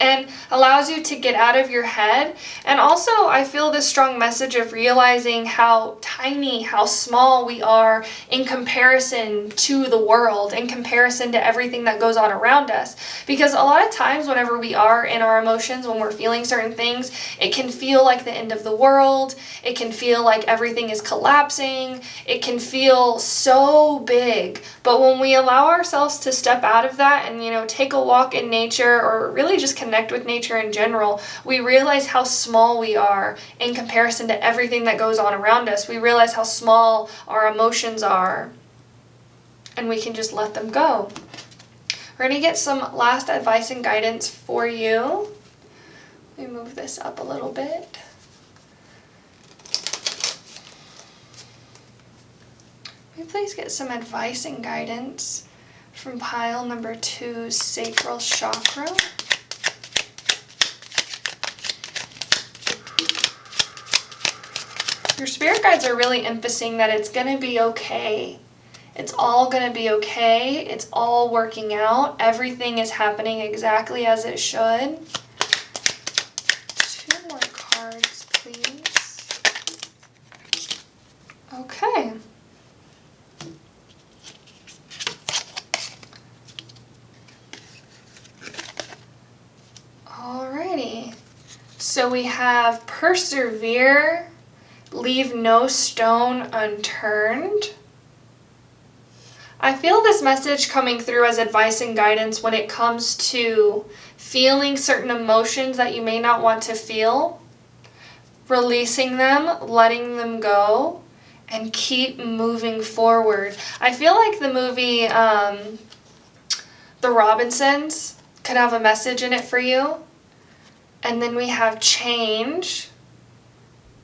Speaker 1: and allows you to get out of your head. And also, I feel this strong message of realizing how tiny, how small we are in comparison to the world, in comparison to everything that goes on around us. Because a lot of times, whenever we are in our emotions, when we're feeling certain things, it can feel like the end of the world. It can feel like everything is collapsing. It can feel so big. But when we allow ourselves to step out of that and, take a walk in nature, or really just connect with nature in general, we realize how small we are in comparison to everything that goes on around us. We realize how small our emotions are, and we can just let them go. We're going to get some last advice and guidance for you. Let me move this up a little bit. May we please get some advice and guidance from pile number 2's sacral chakra. Your spirit guides are really emphasizing that it's going to be okay. It's all going to be okay. It's all working out. Everything is happening exactly as it should. 2 more cards, please. Okay. Alrighty. So we have persevere, leave no stone unturned. I feel this message coming through as advice and guidance when it comes to feeling certain emotions that you may not want to feel, releasing them, letting them go, and keep moving forward. I feel like the movie The Robinsons could have a message in it for you. And then we have change.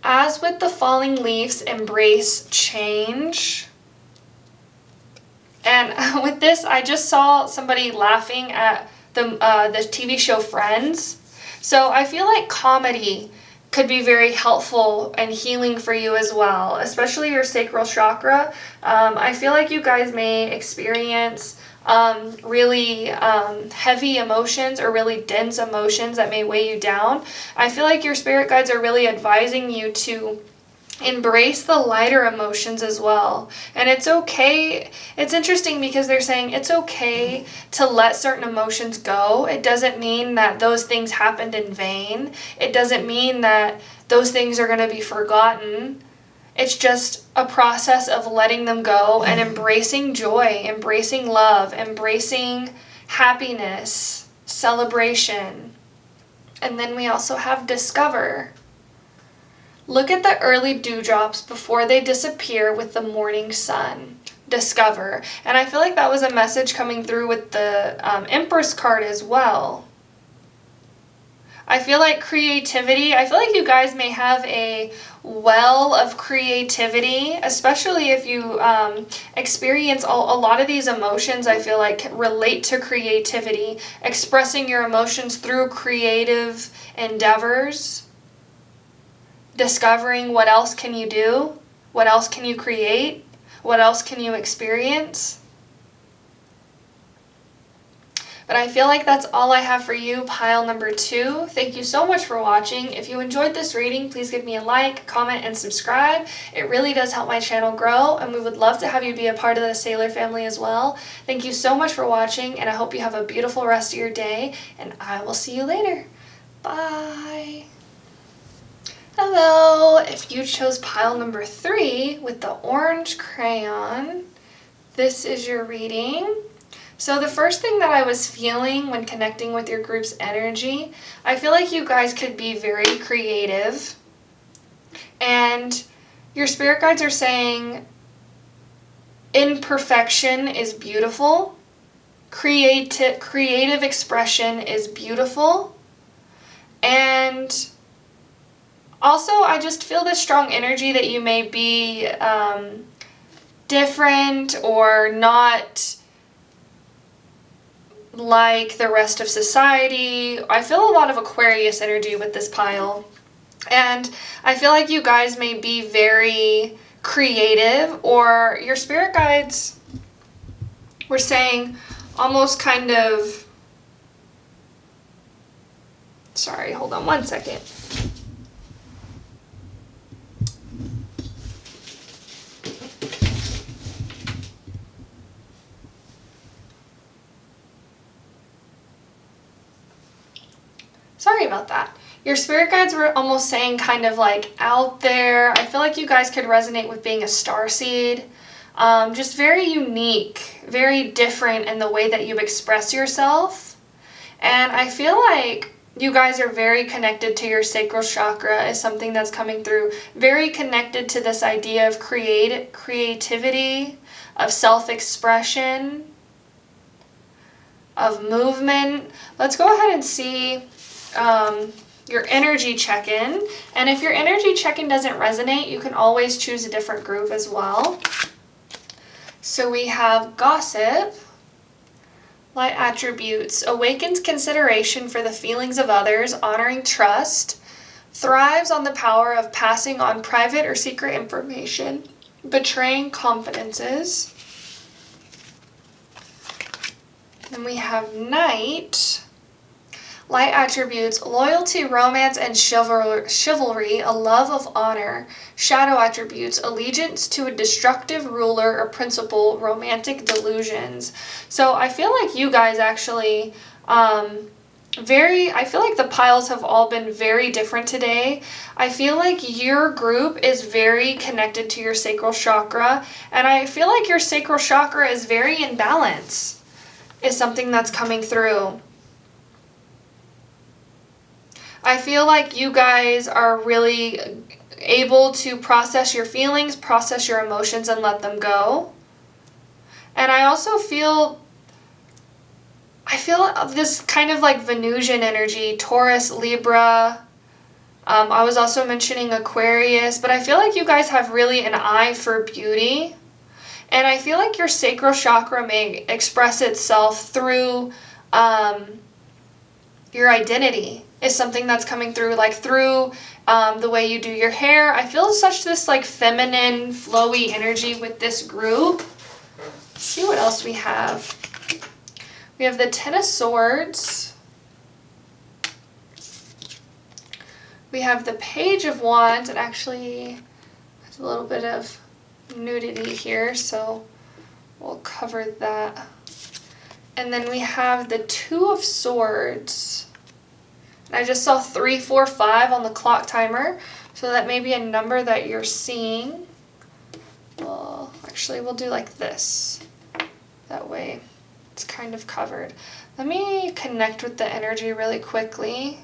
Speaker 1: As with the falling leaves, embrace change. And with this, I just saw somebody laughing at the TV show Friends. So I feel like comedy could be very helpful and healing for you as well, especially your sacral chakra. I feel like you guys may experience really heavy emotions or really dense emotions that may weigh you down. I feel like your spirit guides are really advising you to embrace the lighter emotions as well. And it's okay. It's interesting because they're saying it's okay to let certain emotions go. It doesn't mean that those things happened in vain. It doesn't mean that those things are going to be forgotten. It's just a process of letting them go and embracing joy, embracing love, embracing happiness, celebration. And then we also have discover. Look at the early dewdrops before they disappear with the morning sun. Discover. And I feel like that was a message coming through with the Empress card as well. I feel like creativity, I feel like you guys may have a well of creativity, especially if you experience a lot of these emotions. I feel like relate to creativity, expressing your emotions through creative endeavors. Discovering what else can you do, what else can you create, what else can you experience. But I feel like that's all I have for you, pile number 2. Thank you so much for watching. If you enjoyed this reading, please give me a like, comment, and subscribe. It really does help my channel grow, and we would love to have you be a part of the Sailor family as well. Thank you so much for watching, and I hope you have a beautiful rest of your day, and I will see you later. Bye. Hello! If you chose pile number 3 with the orange crayon, this is your reading. So the first thing that I was feeling when connecting with your group's energy, I feel like you guys could be very creative. And your spirit guides are saying imperfection is beautiful. Creative expression is beautiful. And also, I just feel this strong energy that you may be different or not like the rest of society. I feel a lot of Aquarius energy with this pile. And I feel like you guys may be very creative, or your spirit guides were saying almost kind of... Sorry, hold on one second. Sorry about that. Your spirit guides were almost saying kind of like out there. I feel like you guys could resonate with being a starseed. Just very unique, very different in the way that you express yourself. And I feel like you guys are very connected to your sacral chakra is something that's coming through. Very connected to this idea of creativity, of self-expression, of movement. Let's go ahead and see your energy check-in. And if your energy check-in doesn't resonate, you can always choose a different group as well. So we have gossip. Light attributes. Awakens consideration for the feelings of others, honoring trust. Thrives on the power of passing on private or secret information. Betraying confidences. And we have Knight. Light attributes: loyalty, romance, and chivalry, a love of honor. Shadow attributes: allegiance to a destructive ruler or principle, romantic delusions. So I feel like you guys actually, I feel like the piles have all been very different today. I feel like your group is very connected to your sacral chakra, and I feel like your sacral chakra is very in balance, is something that's coming through. I feel like you guys are really able to process your feelings, process your emotions, and let them go. And I also feel this kind of like Venusian energy, Taurus, Libra. I was also mentioning Aquarius, but I feel like you guys have really an eye for beauty. And I feel like your sacral chakra may express itself through your identity, is something that's coming through, like through the way you do your hair. I feel such this like feminine, flowy energy with this group. Let's see what else we have. We have the Ten of Swords. We have the Page of Wands. It actually has a little bit of nudity here, so we'll cover that. And then we have the Two of Swords. I just saw 3, 4, 5 on the clock timer, so that may be a number that you're seeing. Well, actually, we'll do like this. That way it's kind of covered. Let me connect with the energy really quickly.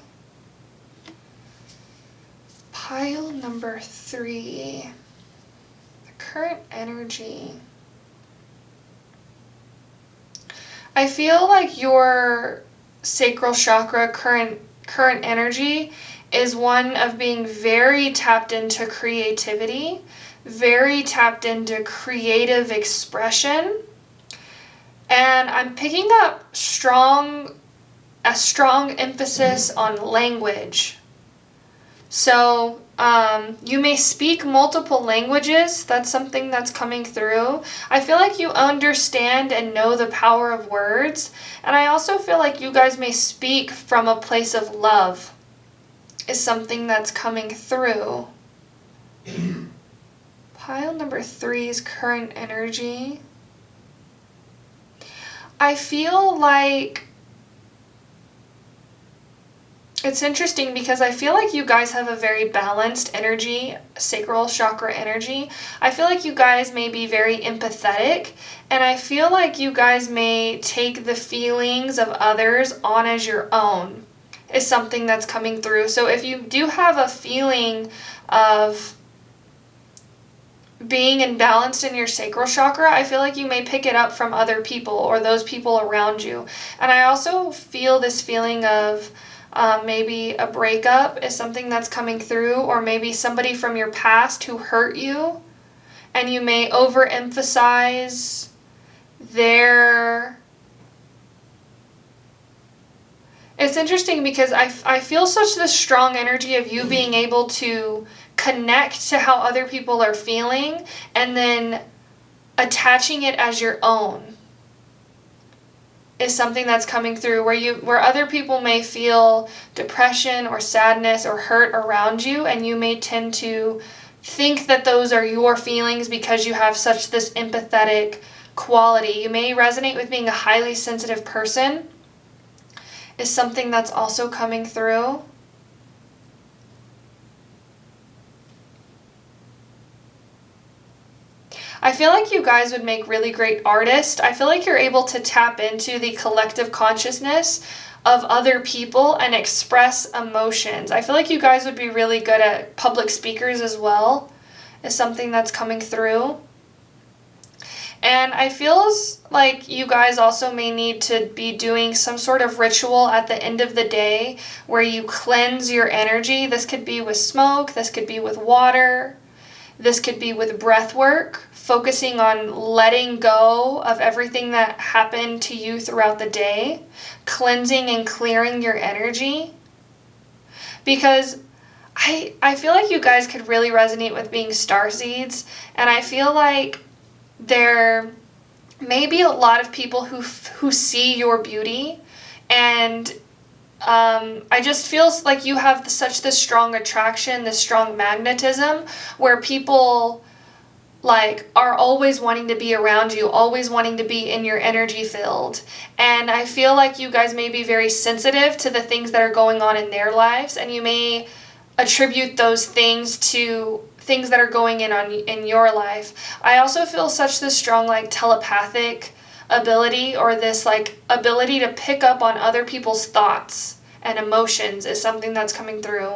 Speaker 1: Pile number 3. The current energy. I feel like your sacral chakra current energy is one of being very tapped into creativity, very tapped into creative expression. And I'm picking up a strong emphasis on language. So you may speak multiple languages. That's something that's coming through. I feel like you understand and know the power of words. And I also feel like you guys may speak from a place of love, is something that's coming through. Pile number 3's current energy. I feel like it's interesting because I feel like you guys have a very balanced energy, sacral chakra energy. I feel like you guys may be very empathetic, and I feel like you guys may take the feelings of others on as your own, is something that's coming through. So if you do have a feeling of being imbalanced in your sacral chakra, I feel like you may pick it up from other people or those people around you. And I also feel this feeling of maybe a breakup is something that's coming through, or maybe somebody from your past who hurt you, and you may overemphasize their... It's interesting because I feel such this strong energy of you being able to connect to how other people are feeling and then attaching it as your own, is something that's coming through, where other people may feel depression or sadness or hurt around you, and you may tend to think that those are your feelings because you have such this empathetic quality. You may resonate with being a highly sensitive person, is something that's also coming through. I feel like you guys would make really great artists. I feel like you're able to tap into the collective consciousness of other people and express emotions. I feel like you guys would be really good at public speakers as well, is something that's coming through. And I feel like you guys also may need to be doing some sort of ritual at the end of the day where you cleanse your energy. This could be with smoke, this could be with water, this could be with breath work, focusing on letting go of everything that happened to you throughout the day, cleansing and clearing your energy. Because I feel like you guys could really resonate with being starseeds, and I feel like there maybe a lot of people who see your beauty, and I just feels like you have such this strong attraction, this strong magnetism, where people like are always wanting to be around you, always wanting to be in your energy field. And I feel like you guys may be very sensitive to the things that are going on in their lives, and you may attribute those things to things that are going in your life. I also feel such this strong like telepathic ability, or this like ability to pick up on other people's thoughts and emotions is something that's coming through.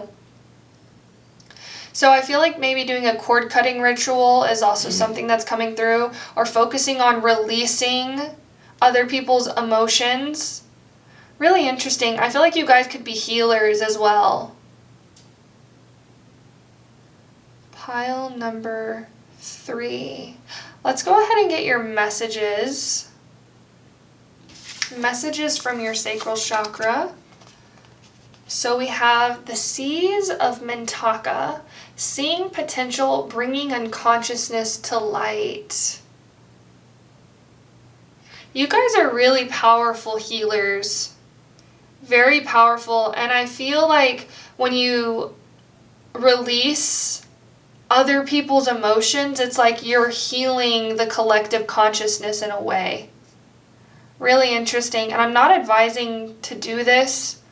Speaker 1: So I feel like maybe doing a cord cutting ritual is also something that's coming through, or focusing on releasing other people's emotions. Really interesting. I feel like you guys could be healers as well. Pile number 3. Let's go ahead and get your messages. Messages from your sacral chakra. So we have the Seas of Mintaka, seeing potential, bringing unconsciousness to light. You guys are really powerful healers. Very powerful. And I feel like when you release other people's emotions, it's like you're healing the collective consciousness in a way. Really interesting. And I'm not advising to do this,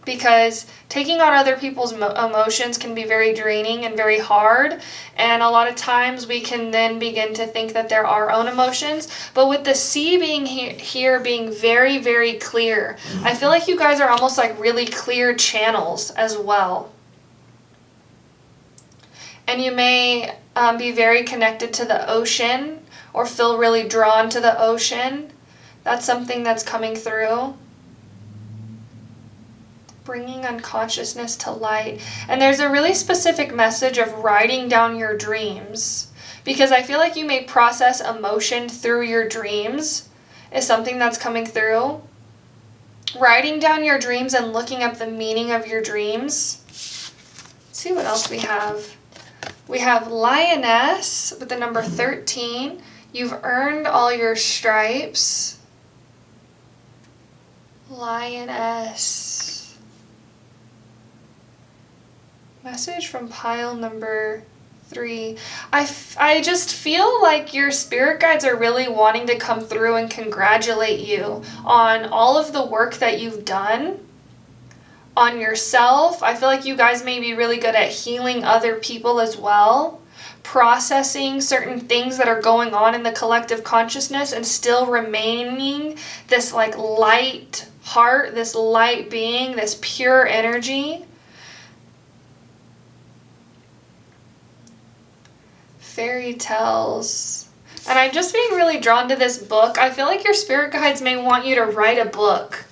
Speaker 1: because taking on other people's emotions can be very draining and very hard. And a lot of times we can then begin to think that they're our own emotions. But with the sea being here being very, very clear, I feel like you guys are almost like really clear channels as well. And you may be very connected to the ocean, or feel really drawn to the ocean. That's something that's coming through. Bringing unconsciousness to light. And there's a really specific message of writing down your dreams, because I feel like you may process emotion through your dreams is something that's coming through. Writing down your dreams and looking up the meaning of your dreams. Let's see what else we have. We have Lioness with the number 13. You've earned all your stripes. Lioness. Message from pile number 3. I just feel like your spirit guides are really wanting to come through and congratulate you on all of the work that you've done on yourself. I feel like you guys may be really good at healing other people as well, processing certain things that are going on in the collective consciousness, and still remaining this like light heart, this light being, this pure energy. Fairy tales. And I'm just being really drawn to this book. I feel like your spirit guides may want you to write a book.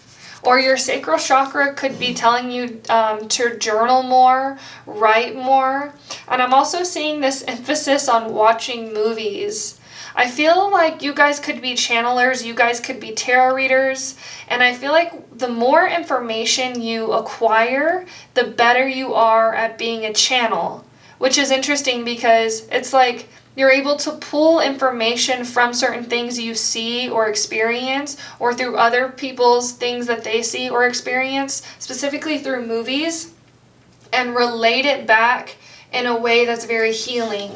Speaker 1: Or your sacral chakra could be telling you to journal more, write more. And I'm also seeing this emphasis on watching movies. I feel like you guys could be channelers, you guys could be tarot readers. And I feel like the more information you acquire, the better you are at being a channel. Which is interesting, because it's like you're able to pull information from certain things you see or experience, or through other people's things that they see or experience, specifically through movies, and relate it back in a way that's very healing.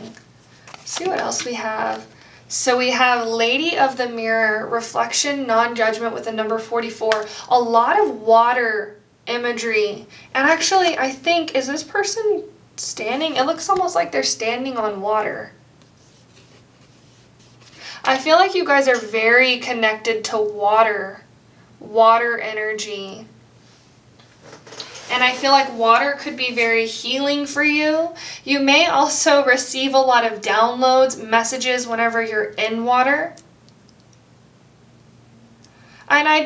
Speaker 1: Let's see what else we have. So we have Lady of the Mirror, reflection, non-judgment with the number 44. A lot of water imagery. And actually, I think, is this person standing? It looks almost like they're standing on water. I feel like you guys are very connected to water energy. And I feel like water could be very healing for you. You may also receive a lot of downloads, messages whenever you're in water. And I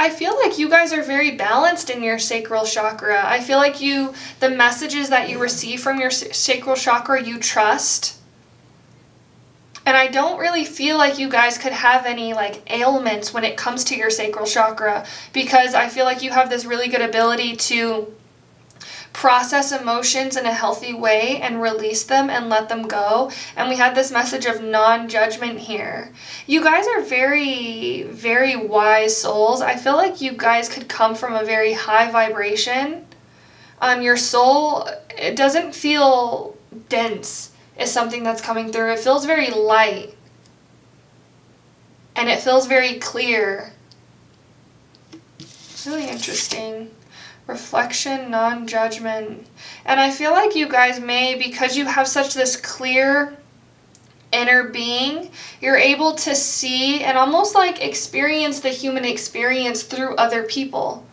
Speaker 1: feel like you guys are very balanced in your sacral chakra. I feel like the messages that you receive from your sacral chakra, you trust. And I don't really feel like you guys could have any like ailments when it comes to your sacral chakra, because I feel like you have this really good ability to process emotions in a healthy way and release them and let them go. And we had this message of non-judgment here. You guys are very, very wise souls. I feel like you guys could come from a very high vibration. Your soul, it doesn't feel dense, is something that's coming through. It feels very light. And it feels very clear. Really interesting. Reflection, non-judgment. And I feel like you guys may, because you have such this clear inner being, you're able to see and almost like experience the human experience through other people,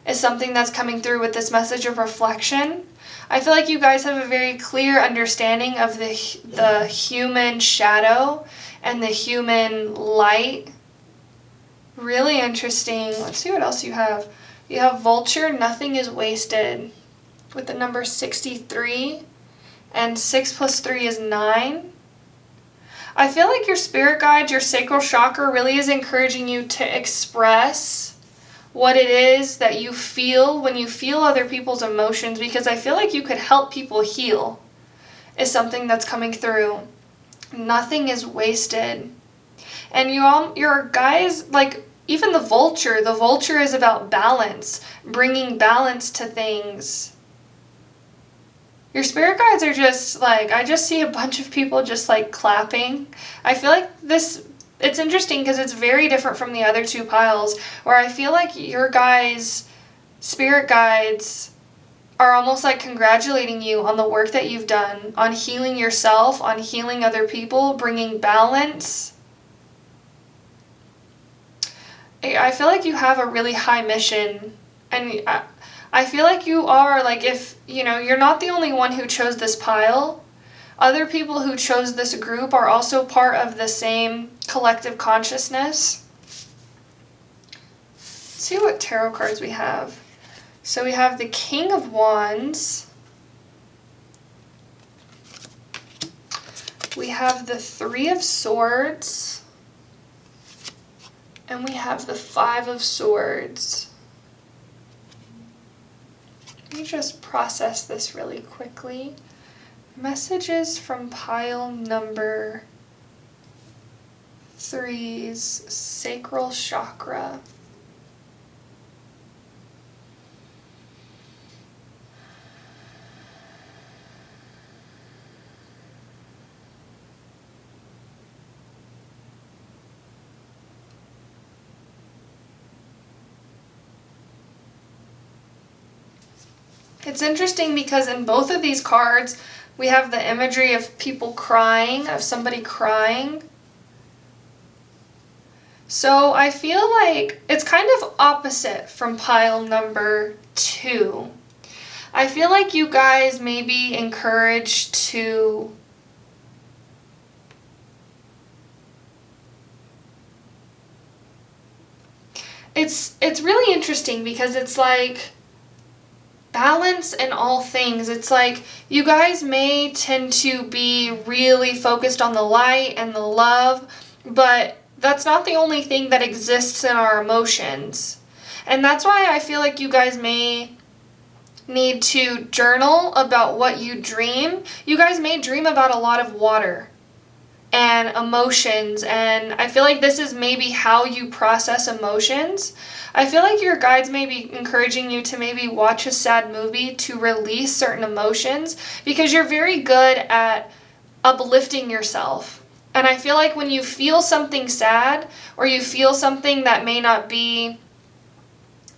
Speaker 1: is something that's coming through with this message of reflection. I feel like you guys have a very clear understanding of the human shadow and the human light. Really interesting. Let's see what else you have. You have Vulture, Nothing is Wasted, with the number 63, and 6 plus 3 is 9. I feel like your spirit guide, your sacral chakra, really is encouraging you to express what it is that you feel when you feel other people's emotions, because I feel like you could help people heal, is something that's coming through. Nothing is wasted. And your guys, like, even the vulture is about balance, bringing balance to things. Your spirit guides are just like, I just see a bunch of people just like clapping. I feel like it's interesting because it's very different from the other two piles, where I feel like your guys' spirit guides are almost like congratulating you on the work that you've done, on healing yourself, on healing other people, bringing balance. I feel like you have a really high mission, and I feel like you are, like, if, you know, you're not the only one who chose this pile. Other people who chose this group are also part of the same collective consciousness. Let's see what tarot cards we have. So we have the King of Wands. We have the Three of Swords. And we have the Five of Swords. Let me just process this really quickly. Messages from pile number 3's sacral chakra. It's interesting because in both of these cards, we have the imagery of people crying, of somebody crying. So I feel like it's kind of opposite from pile number 2. I feel like you guys may be encouraged to it's really interesting because it's like balance in all things. It's like you guys may tend to be really focused on the light and the love, but that's not the only thing that exists in our emotions. And that's why I feel like you guys may need to journal about what you dream. You guys may dream about a lot of water and emotions, and I feel like this is maybe how you process emotions. I feel like your guides may be encouraging you to maybe watch a sad movie to release certain emotions, because you're very good at uplifting yourself. And I feel like when you feel something sad, or you feel something that may not be,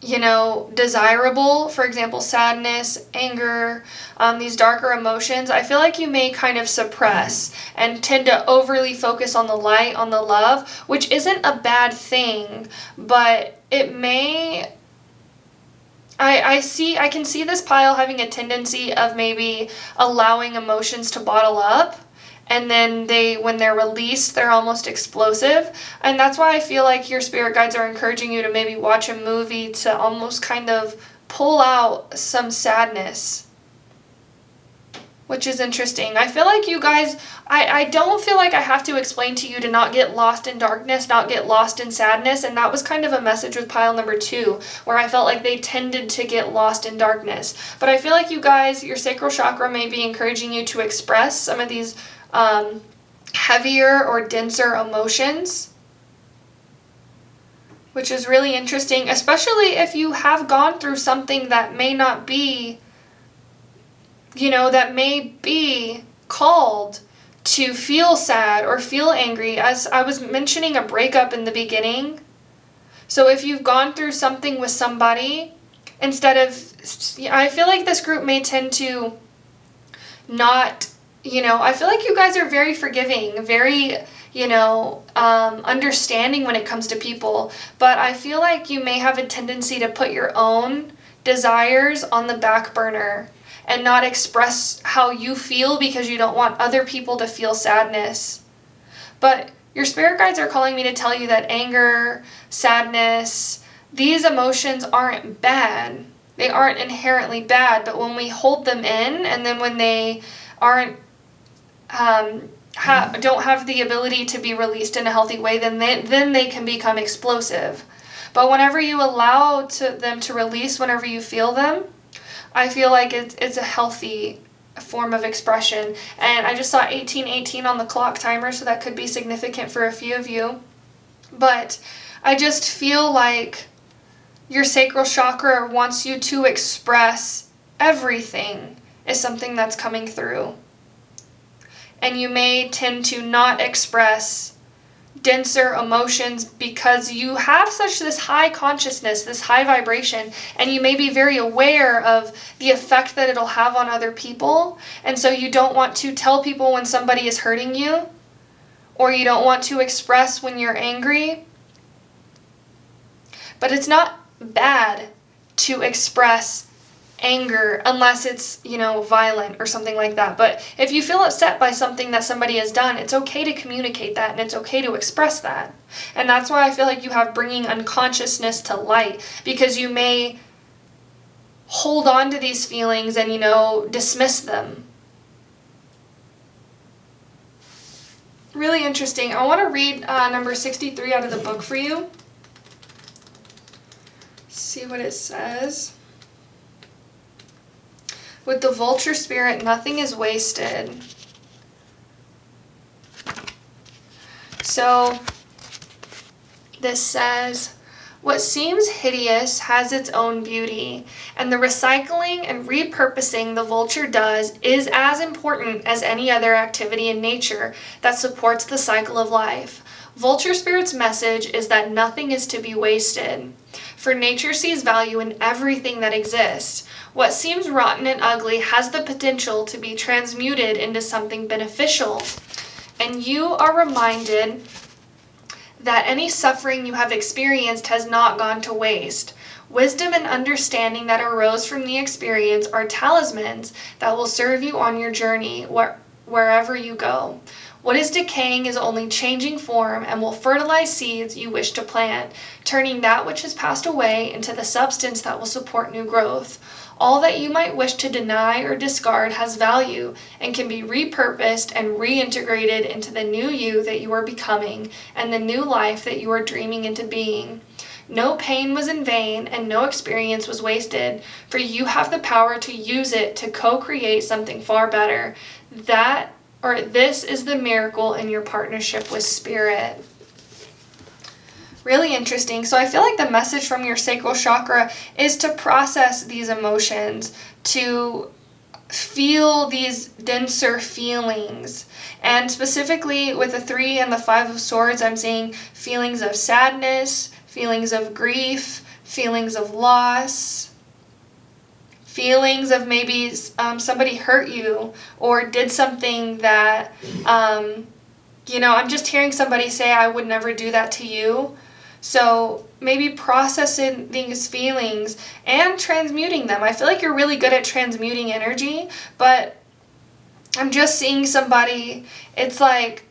Speaker 1: you know, desirable, for example, sadness, anger, these darker emotions, I feel like you may kind of suppress and tend to overly focus on the light, on the love, which isn't a bad thing, but it may, I can see this pile having a tendency of maybe allowing emotions to bottle up, and then when they're released, they're almost explosive. And that's why I feel like your spirit guides are encouraging you to maybe watch a movie to almost kind of pull out some sadness. which is interesting. I feel like you guys, I don't feel like I have to explain to you to not get lost in darkness, not get lost in sadness, and that was kind of a message with pile number 2, where I felt like they tended to get lost in darkness. But I feel like you guys, your sacral chakra may be encouraging you to express some of these heavier or denser emotions, which is really interesting, especially if you have gone through something that may not be, that may be called to feel sad or feel angry. As I was mentioning a breakup in the beginning. So if you've gone through something with somebody, instead of, I feel like this group may tend to not, I feel like you guys are very forgiving, very, understanding when it comes to people. But I feel like you may have a tendency to put your own desires on the back burner and not express how you feel because you don't want other people to feel sadness. But your spirit guides are calling me to tell you that anger, sadness, these emotions aren't bad. They aren't inherently bad, but when we hold them in, and then when they aren't, don't have the ability to be released in a healthy way, then they can become explosive. But whenever you allow them to release, whenever you feel them, I feel like it's a healthy form of expression. And I just saw 1818 on the clock timer, so that could be significant for a few of you. But I just feel like your sacral chakra wants you to express everything is something that's coming through. And you may tend to not express denser emotions because you have this high consciousness, this high vibration, and you may be very aware of the effect that it'll have on other people. And so you don't want to tell people when somebody is hurting you, or you don't want to express when you're angry. But it's not bad to express anger unless it's, violent or something like that. But if you feel upset by something that somebody has done, it's okay to communicate that, and it's okay to express that. And that's why I feel like you have bringing unconsciousness to light, because you may hold on to these feelings and, dismiss them. Really interesting. I want to read number 63 out of the book for you. See what it says. With the vulture spirit, nothing is wasted. So this says, what seems hideous has its own beauty, and the recycling and repurposing the vulture does is as important as any other activity in nature that supports the cycle of life. Vulture Spirit's message is that nothing is to be wasted, for nature sees value in everything that exists. What seems rotten and ugly has the potential to be transmuted into something beneficial. And you are reminded that any suffering you have experienced has not gone to waste. Wisdom and understanding that arose from the experience are talismans that will serve you on your journey wherever you go. What is decaying is only changing form and will fertilize seeds you wish to plant, turning that which has passed away into the substance that will support new growth. All that you might wish to deny or discard has value and can be repurposed and reintegrated into the new you that you are becoming and the new life that you are dreaming into being. No pain was in vain and no experience was wasted, for you have the power to use it to co-create something far better. This is the miracle in your partnership with Spirit. Really interesting. So I feel like the message from your sacral chakra is to process these emotions, to feel these denser feelings. And specifically with the 3 and the 5 of Swords, I'm seeing feelings of sadness, feelings of grief, feelings of loss, feelings of maybe somebody hurt you or did something that, I'm just hearing somebody say, I would never do that to you. So maybe processing these feelings and transmuting them. I feel like you're really good at transmuting energy, but I'm just seeing somebody, it's like,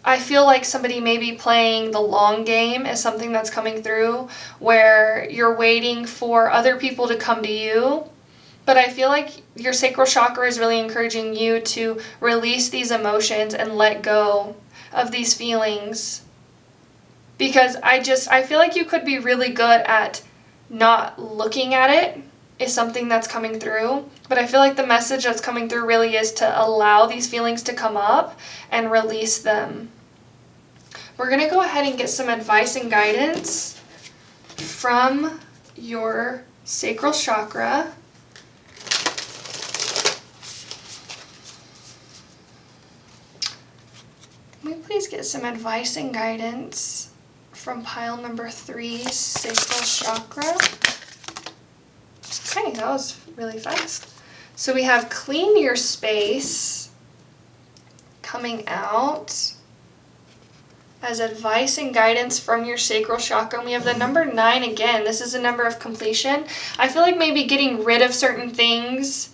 Speaker 1: I feel like somebody may be playing the long game is something that's coming through, where you're waiting for other people to come to you But I feel like your sacral chakra is really encouraging you to release these emotions and let go of these feelings. Because I feel like you could be really good at not looking at it is something that's coming through. But I feel like the message that's coming through really is to allow these feelings to come up and release them. We're going to go ahead and get some advice and guidance from your sacral chakra. Can we please get some advice and guidance from pile number 3, sacral chakra? Okay, that was really fast. So we have clean your space coming out as advice and guidance from your sacral chakra. And we have the number 9 again. This is a number of completion. I feel like maybe getting rid of certain things.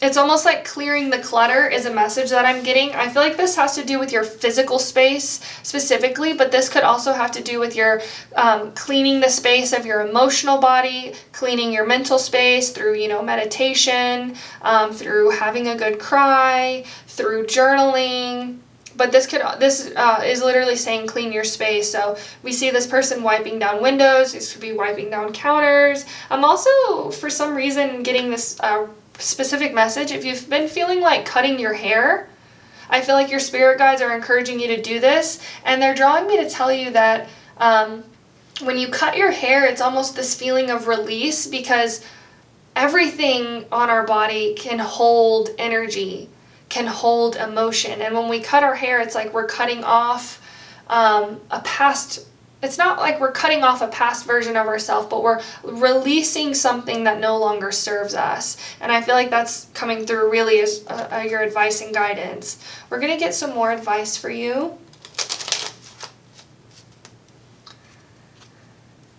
Speaker 1: It's almost like clearing the clutter is a message that I'm getting. I feel like this has to do with your physical space specifically, but this could also have to do with your cleaning the space of your emotional body, cleaning your mental space through, meditation, through having a good cry, through journaling. But this is literally saying clean your space. So we see this person wiping down windows. This could be wiping down counters. I'm also, for some reason, getting this specific message. If you've been feeling like cutting your hair, I feel like your spirit guides are encouraging you to do this. And they're drawing me to tell you that when you cut your hair, it's almost this feeling of release, because everything on our body can hold energy, can hold emotion. And when we cut our hair, it's like we're cutting off it's not like we're cutting off a past version of ourselves, but we're releasing something that no longer serves us. And I feel like that's coming through really as your advice and guidance. We're going to get some more advice for you.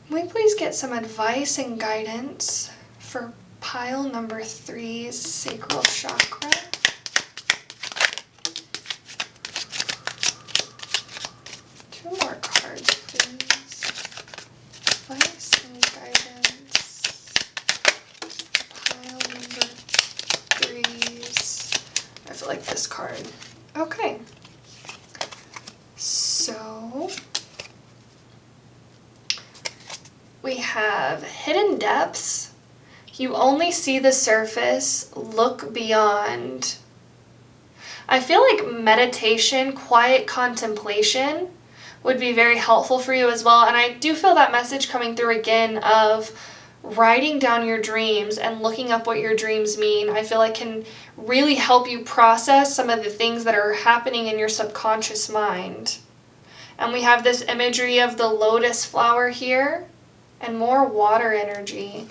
Speaker 1: Can we please get some advice and guidance for pile number 3's sacral chakra? Two more cards, please. Advice and guidance. Pile number 3's. I feel like this card. Okay. So we have hidden depths. You only see the surface. Look beyond. I feel like meditation, quiet contemplation would be very helpful for you as well. And I do feel that message coming through again of writing down your dreams and looking up what your dreams mean. I feel like can really help you process some of the things that are happening in your subconscious mind. And we have this imagery of the lotus flower here and more water energy.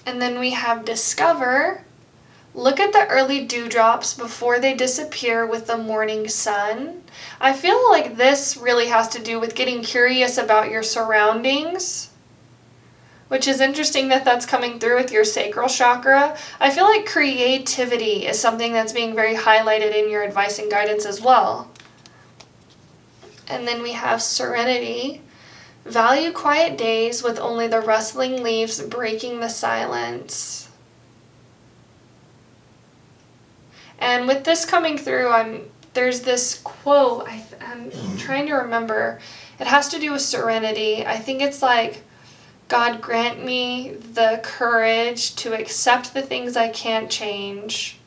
Speaker 1: And then we have discover. Look at the early dewdrops before they disappear with the morning sun. I feel like this really has to do with getting curious about your surroundings, which is interesting that that's coming through with your sacral chakra. I feel like creativity is something that's being very highlighted in your advice and guidance as well. And then we have serenity. Value quiet days with only the rustling leaves breaking the silence. And with this coming through, there's this quote, I'm trying to remember. It has to do with serenity. I think it's like, God grant me the courage to accept the things I can't change.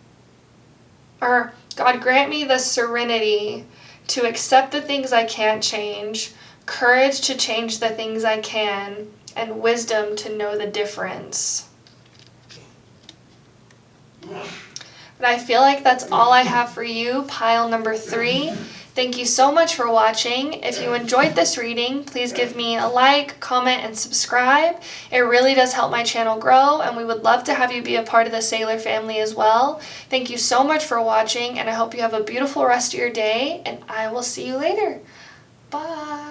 Speaker 1: Or, God grant me the serenity to accept the things I can't change, courage to change the things I can, and wisdom to know the difference. But I feel like that's all I have for you, pile number 3. Thank you so much for watching. If you enjoyed this reading, please give me a like, comment, and subscribe. It really does help my channel grow, and we would love to have you be a part of the Sailor family as well. Thank you so much for watching, and I hope you have a beautiful rest of your day, and I will see you later. Bye.